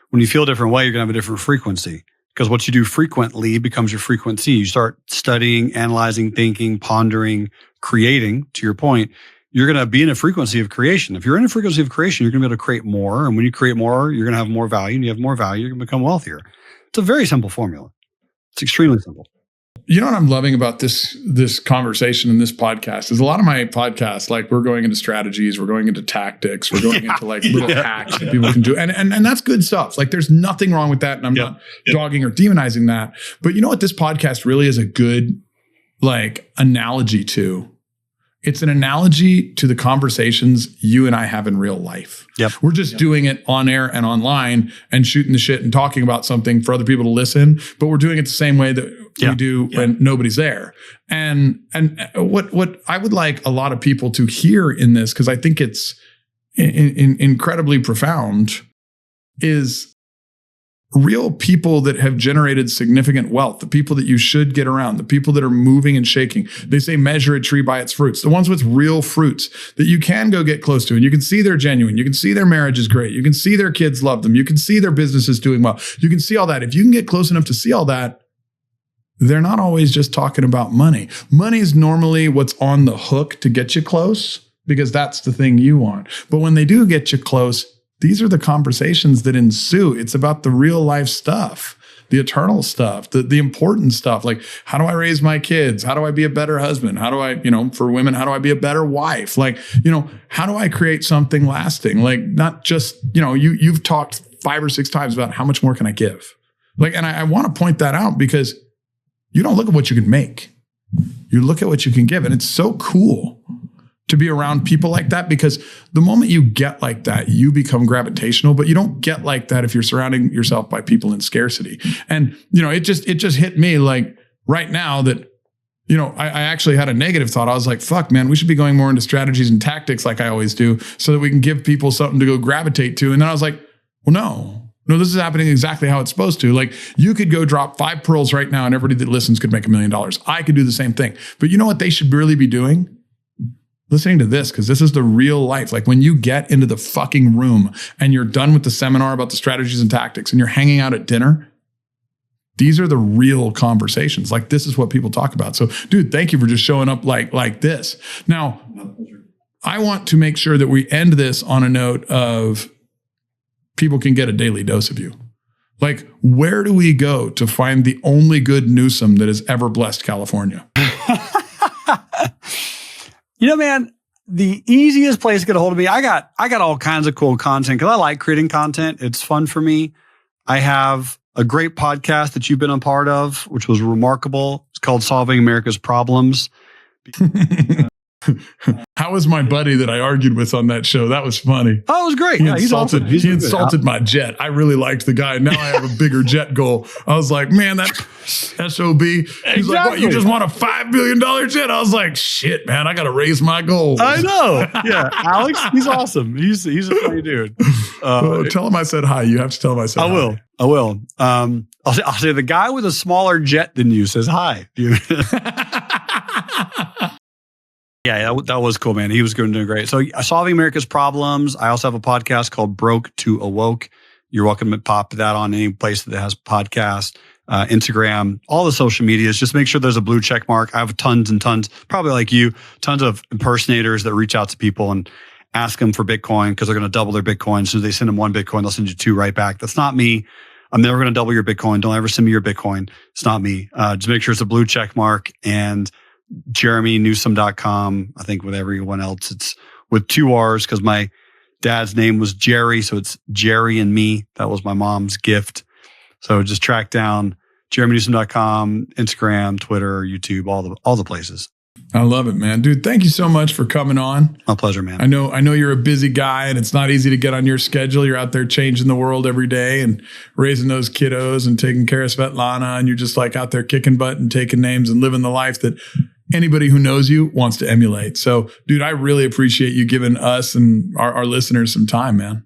When you feel a different way, you're going to have a different frequency. Because what you do frequently becomes your frequency. You start studying, analyzing, thinking, pondering, creating, to your point. You're going to be in a frequency of creation. If you're in a frequency of creation, you're going to be able to create more. And when you create more, you're going to have more value. And you have more value, you're going to become wealthier. It's a very simple formula. It's extremely simple. You know what I'm loving about this conversation and this podcast is a lot of my podcasts, like, we're going into strategies, we're going into tactics, we're going into like little hacks that people can do. And that's good stuff. Like, there's nothing wrong with that. And I'm not dogging or demonizing that. But you know what this podcast really is a good like analogy to? It's an analogy to the conversations you and I have in real life. Yep. We're just doing it on air and online and shooting the shit and talking about something for other people to listen, but we're doing it the same way that we do when nobody's there. And what I would like a lot of people to hear in this, because I think it's incredibly profound, is real people that have generated significant wealth, the people that you should get around, the people that are moving and shaking. They say measure a tree by its fruits, the ones with real fruits that you can go get close to. And you can see they're genuine. You can see their marriage is great. You can see their kids love them. You can see their business is doing well. You can see all that. If you can get close enough to see all that, they're not always just talking about money. Money is normally what's on the hook to get you close, because that's the thing you want. But when they do get you close, these are the conversations that ensue. It's about the real life stuff, the eternal stuff, the important stuff. Like, how do I raise my kids? How do I be a better husband? How do I, for women, how do I be a better wife? Like, how do I create something lasting? Like, not just, you've talked 5 or 6 times about how much more can I give? Like, and I want to point that out, because you don't look at what you can make. You look at what you can give. And it's so cool to be around people like that, because the moment you get like that, you become gravitational, but you don't get like that if you're surrounding yourself by people in scarcity. And, it just hit me like right now that, I actually had a negative thought. I was like, fuck, man, we should be going more into strategies and tactics like I always do, so that we can give people something to go gravitate to. And then I was like, well, no, this is happening exactly how it's supposed to. Like, you could go drop 5 pearls right now and everybody that listens could make $1 million. I could do the same thing. But you know what they should really be doing? Listening to this, because this is the real life. Like, when you get into the fucking room and you're done with the seminar about the strategies and tactics and you're hanging out at dinner, these are the real conversations. Like, this is what people talk about. So, dude, thank you for just showing up like this. Now, I want to make sure that we end this on a note of people can get a daily dose of you. Like, where do we go to find the only good Newsome that has ever blessed California? Man, the easiest place to get a hold of me, I got all kinds of cool content because I like creating content. It's fun for me. I have a great podcast that you've been a part of, which was remarkable. It's called Solving America's Problems. How was my buddy that I argued with on that show? That was funny. Oh, it was great. He Yeah, insulted, he insulted my jet. I really liked the guy. Now I have a bigger jet goal. I was like, man, that SOB. He's like, what, you just want a $5 billion jet? I was like, shit, man, I got to raise my goals. I know. Yeah. Alex, he's awesome. He's a funny dude. Tell him I said hi. You have to tell him I said hi. I will. I'll say the guy with a smaller jet than you says hi. Yeah, that was cool, man. He was doing great. So, Solving America's Problems. I also have a podcast called Broke to Awoke. You're welcome to pop that on any place that has podcast. Instagram, all the social medias. Just make sure there's a blue check mark. I have tons and tons, probably like you, tons of impersonators that reach out to people and ask them for Bitcoin because they're going to double their Bitcoin. So they send them 1 Bitcoin, they'll send you 2 right back. That's not me. I'm never going to double your Bitcoin. Don't ever send me your Bitcoin. It's not me. Just make sure it's a blue check mark. And JeremyNewsome.com. I think with everyone else, it's with 2 R's because my dad's name was Jerry. So it's Jerry and me. That was my mom's gift. So just track down JeremyNewsome.com, Instagram, Twitter, YouTube, all the places. I love it, man. Dude, thank you so much for coming on. My pleasure, man. I know you're a busy guy and it's not easy to get on your schedule. You're out there changing the world every day and raising those kiddos and taking care of Svetlana. And you're just like out there kicking butt and taking names and living the life that anybody who knows you wants to emulate. So, dude, I really appreciate you giving us and our listeners some time, man.